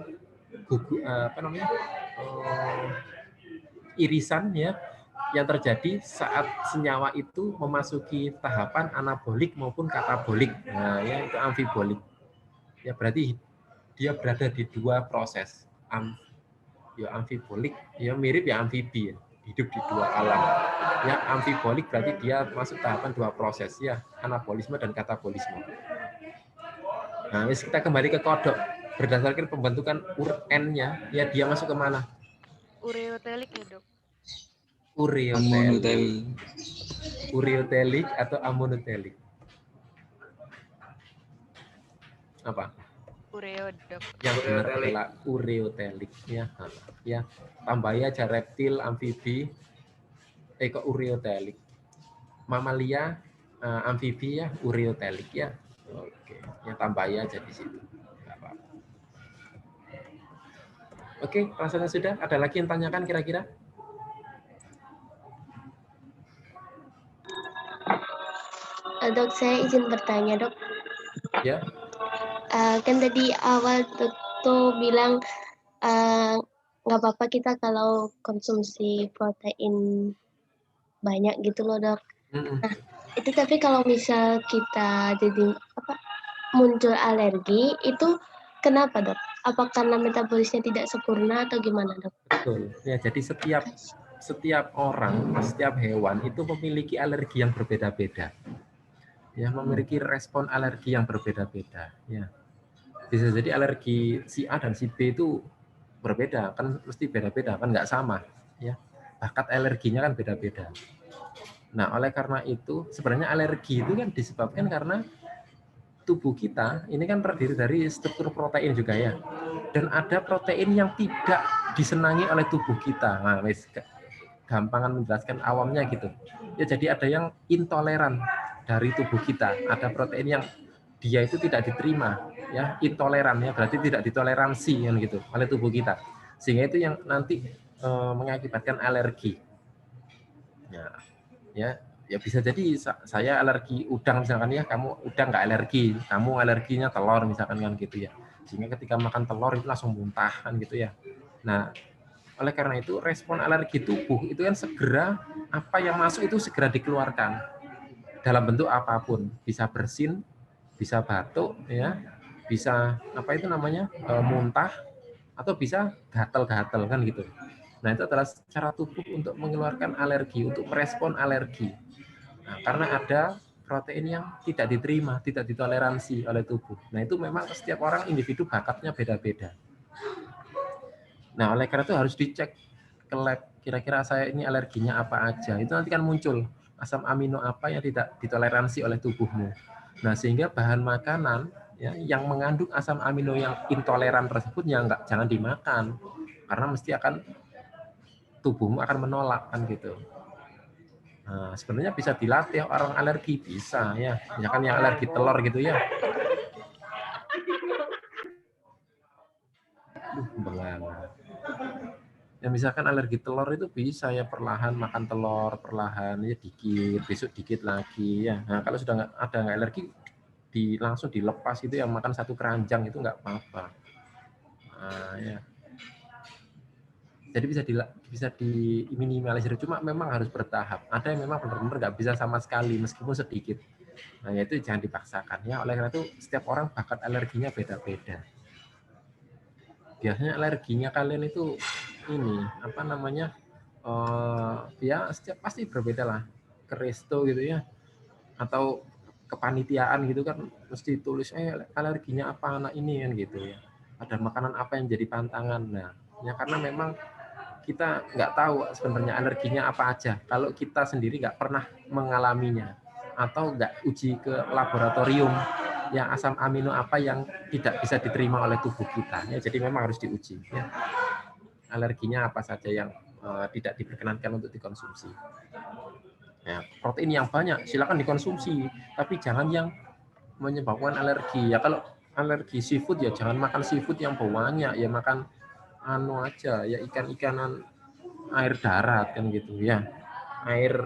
S1: irisan ya, yang terjadi saat senyawa itu memasuki tahapan anabolik maupun katabolik. Nah, ya itu amfibolik. Ya berarti dia berada di dua proses. Ya amfibolik, ya mirip ya amfibi ya, hidup di dua alam. Ya amfibolik berarti dia masuk tahapan dua proses ya, anabolisme dan katabolisme. Nah, kita kembali ke kodok. Berdasarkan pembentukan N-nya, ya dia masuk ke mana?
S9: Ureotelik ya, Dok.
S1: Ureotelik. Ureotelik atau amonotelik? Apa?
S9: Ureo, Dok.
S1: Yang benar
S8: Ureotelik.
S1: adalah ureotelik. Ya. Tambahi aja reptil, amfibi, kok ureotelik. Mamalia, amfibi ya, ureotelik ya. Oke, ya tambahi aja di situ. Nggak apa-apa. Oke, rasanya sudah. Ada lagi yang tanyakan kira-kira?
S2: Dok, saya izin bertanya, Dok.
S1: Ya.
S2: Kan tadi awal tuh bilang nggak apa-apa kita kalau konsumsi protein banyak gitu loh, Dok. Nah, itu tapi kalau misal kita jadi muncul alergi, itu kenapa, Dok? Apa karena metabolisme tidak sempurna atau gimana, Dok?
S1: Betul. Ya, jadi setiap orang, setiap hewan itu memiliki alergi yang berbeda-beda. Ya, memiliki respon alergi yang berbeda-beda. Ya. Bisa jadi alergi si A dan si B itu berbeda, kan mesti beda-beda, kan nggak sama. Ya. Bakat alerginya kan beda-beda. Nah, oleh karena itu, sebenarnya alergi itu kan disebabkan karena tubuh kita ini kan terdiri dari struktur protein juga ya. Dan ada protein yang tidak disenangi oleh tubuh kita. Nah, gampangan menjelaskan awamnya gitu. Ya, jadi ada yang intoleran dari tubuh kita. Ada protein yang dia itu tidak diterima, ya, intoleran ya, berarti tidak ditoleransi kan gitu oleh tubuh kita. Sehingga itu yang nanti mengakibatkan alergi. Ya, bisa jadi saya alergi udang misalkan ya, kamu udang nggak alergi, kamu alerginya telur misalkan kan gitu ya. Sehingga ketika makan telur itu langsung muntah kan gitu ya. Nah, oleh karena itu respon alergi tubuh itu kan segera apa yang masuk itu segera dikeluarkan dalam bentuk apapun, bisa bersin, bisa batuk ya, bisa apa itu namanya muntah, atau bisa gatal-gatal kan gitu. Nah, itu adalah cara tubuh untuk mengeluarkan alergi, untuk merespon alergi. Nah, karena ada protein yang tidak diterima, tidak ditoleransi oleh tubuh. Nah, itu memang setiap orang individu bakatnya beda-beda. Nah, oleh karena itu harus dicek ke lab, kira-kira saya ini alerginya apa aja. Itu nanti kan muncul asam amino apa yang tidak ditoleransi oleh tubuhmu. Nah, sehingga bahan makanan ya, yang mengandung asam amino yang intoleran tersebut ya jangan dimakan. Karena mesti tubuhmu akan menolak kan gitu. Nah, sebenarnya bisa dilatih orang alergi, bisa ya. Misalkan yang alergi telur gitu ya. Ya misalkan alergi telur itu bisa ya perlahan makan telur, perlahan ya dikit, besok dikit lagi ya. Nah, kalau sudah nggak alergi langsung dilepas itu ya, makan satu keranjang itu nggak apa-apa. Nah, ya. Jadi bisa diminimalisir, cuma memang harus bertahap. Ada yang memang benar-benar nggak bisa sama sekali meskipun sedikit. Nah, itu jangan dipaksakan ya. Oleh karena itu setiap orang bakat alerginya beda-beda. Biasanya alerginya kalian itu ini apa namanya? Ya setiap pasti berbeda lah. Ke resto gitu ya. Atau kepanitiaan gitu kan mesti tulis alerginya apa anak ini kan gitu ya. Ada makanan apa yang jadi pantangan. Nah, ya karena memang kita nggak tahu sebenarnya alerginya apa aja kalau kita sendiri nggak pernah mengalaminya atau nggak uji ke laboratorium yang asam amino apa yang tidak bisa diterima oleh tubuh kita ya. Jadi memang harus diuji ya. Alerginya apa saja yang tidak diperkenankan untuk dikonsumsi ya. Protein yang banyak silakan dikonsumsi, tapi jangan yang menyebabkan alergi ya. Kalau alergi seafood ya jangan makan seafood yang banyak ya, makan aja ya, ikan-ikanan air darat kan gitu ya, air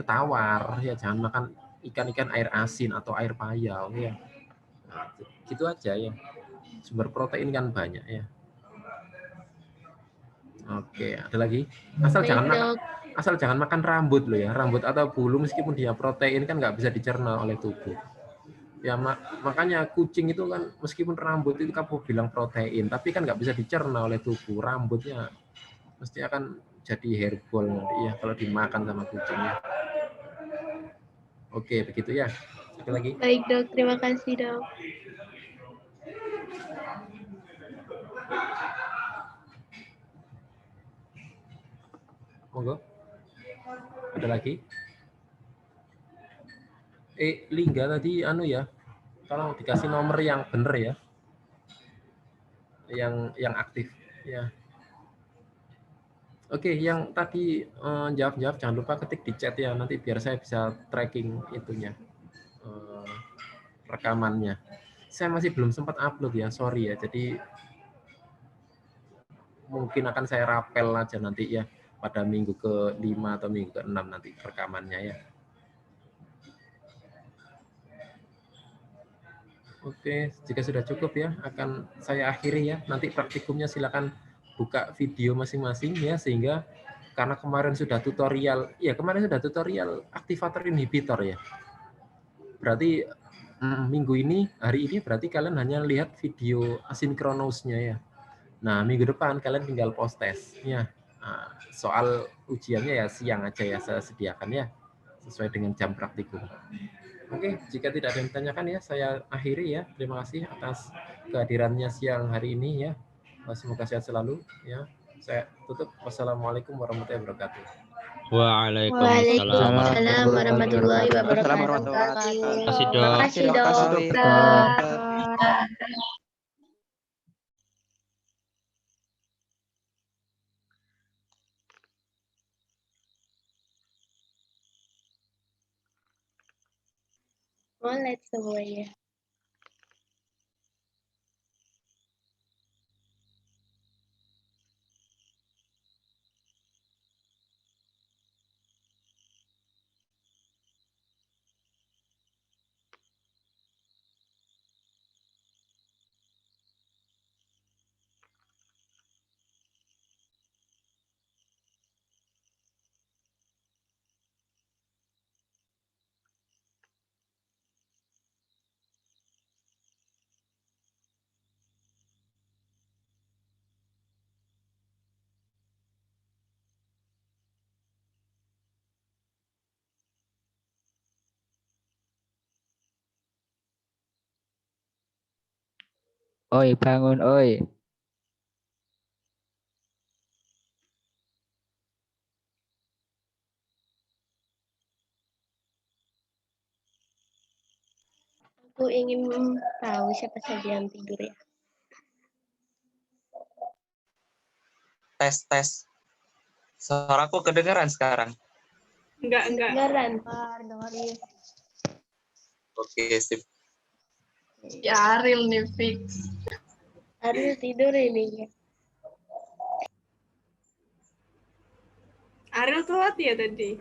S1: tawar ya, jangan makan ikan-ikan air asin atau air payau ya. Nah, gitu aja ya, sumber protein kan banyak ya. Oke, ada lagi? Asal jangan makan rambut loh ya, rambut atau bulu meskipun dia protein kan nggak bisa dicerna oleh tubuh. Ya makanya kucing itu kan meskipun rambut itu kamu bilang protein, tapi kan nggak bisa dicerna oleh tubuh. Rambutnya mesti akan jadi hairball nanti ya kalau dimakan sama kucingnya. Oke, begitu ya. Ada lagi?
S2: Baik dok, terima kasih dok.
S1: Monggo. Ada lagi? Lingga tadi anu ya, tolong dikasih nomor yang bener ya, yang aktif ya. Oke, yang tadi jawab jangan lupa ketik di chat ya, nanti biar saya bisa tracking itunya, rekamannya. Saya masih belum sempat upload ya, sorry ya. Jadi mungkin akan saya rapel aja nanti ya pada minggu ke-5 atau minggu ke-6 nanti rekamannya ya. Oke, jika sudah cukup ya, akan saya akhiri ya. Nanti praktikumnya silakan buka video masing-masing ya, sehingga karena kemarin sudah tutorial, ya kemarin sudah tutorial aktivator inhibitor ya. Berarti minggu ini, hari ini berarti kalian hanya lihat video asinkronosnya ya. Nah, minggu depan kalian tinggal post test ya. Nah, soal ujiannya ya siang aja ya saya sediakan ya, sesuai dengan jam praktikum. Oke, jika tidak ada yang ditanyakan ya, saya akhiri ya. Terima kasih atas kehadirannya siang hari ini ya. Semoga sehat selalu ya. Saya tutup. Wassalamualaikum warahmatullahi wabarakatuh.
S5: Waalaikumsalam
S2: Waalaikumsalam warahmatullahi
S6: Assalamualaikum
S2: wabarakatuh.
S6: warahmatullahi wabarakatuh.
S5: Makasih, Dok.
S2: Terima kasih dok.
S6: Makasih, Dok.
S2: Mulai semuanya.
S6: Oi, bangun, oi.
S2: Aku ingin tahu siapa saja yang tidur ya.
S10: Tes. Suaraku kedengeran sekarang.
S9: Enggak.
S2: Dengaran.
S9: Dengerin.
S10: Oke, sip.
S9: Ya Ariel nih fix.
S2: Ariel tidur ini ya.
S9: Ariel telat ya tadi.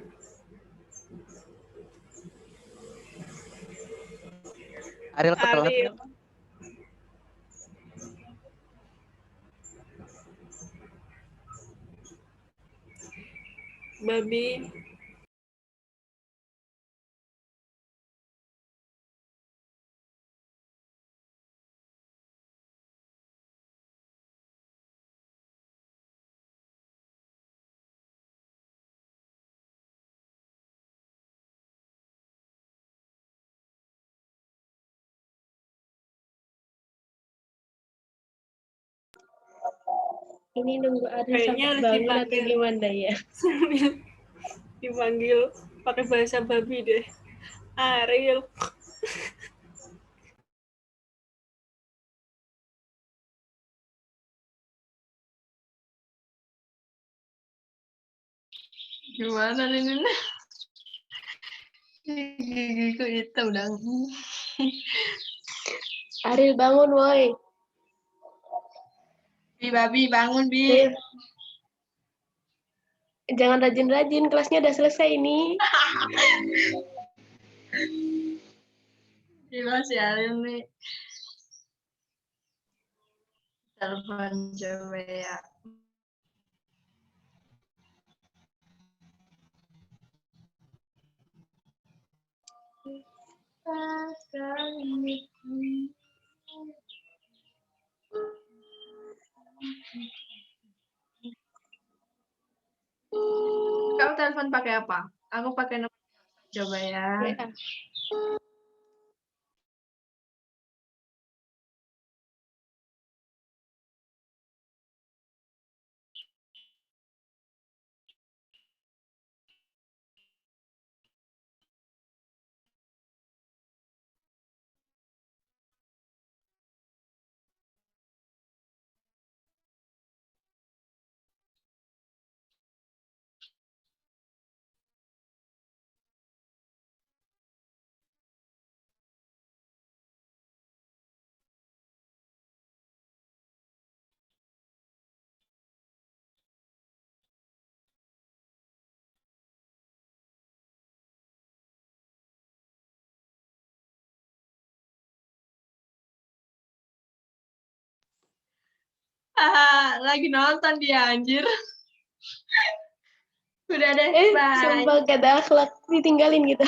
S6: Ariel ketelat.
S9: Ariel. Babi.
S2: Ini nunggu Ariel
S9: Kayaknya
S2: sampai
S9: harus
S2: bangun atau
S9: dipanggil.
S2: gimana ya?
S9: Dipanggil pakai bahasa babi deh. Ariel. Gimana ini? Gigiku hitam dong.
S2: Ariel bangun woi.
S9: Babi bangun, Bi.
S2: Ariel. Jangan rajin-rajin, kelasnya udah selesai ini.
S9: Gimana sih Ariel nih? Telepon coba ya. Kamu telepon pakai apa? Aku pakai nomor. Coba ya.
S2: WA.
S9: Lagi nonton dia anjir. Udah deh, bye.
S2: Sumpah gak ada akhlak, ditinggalin gitu.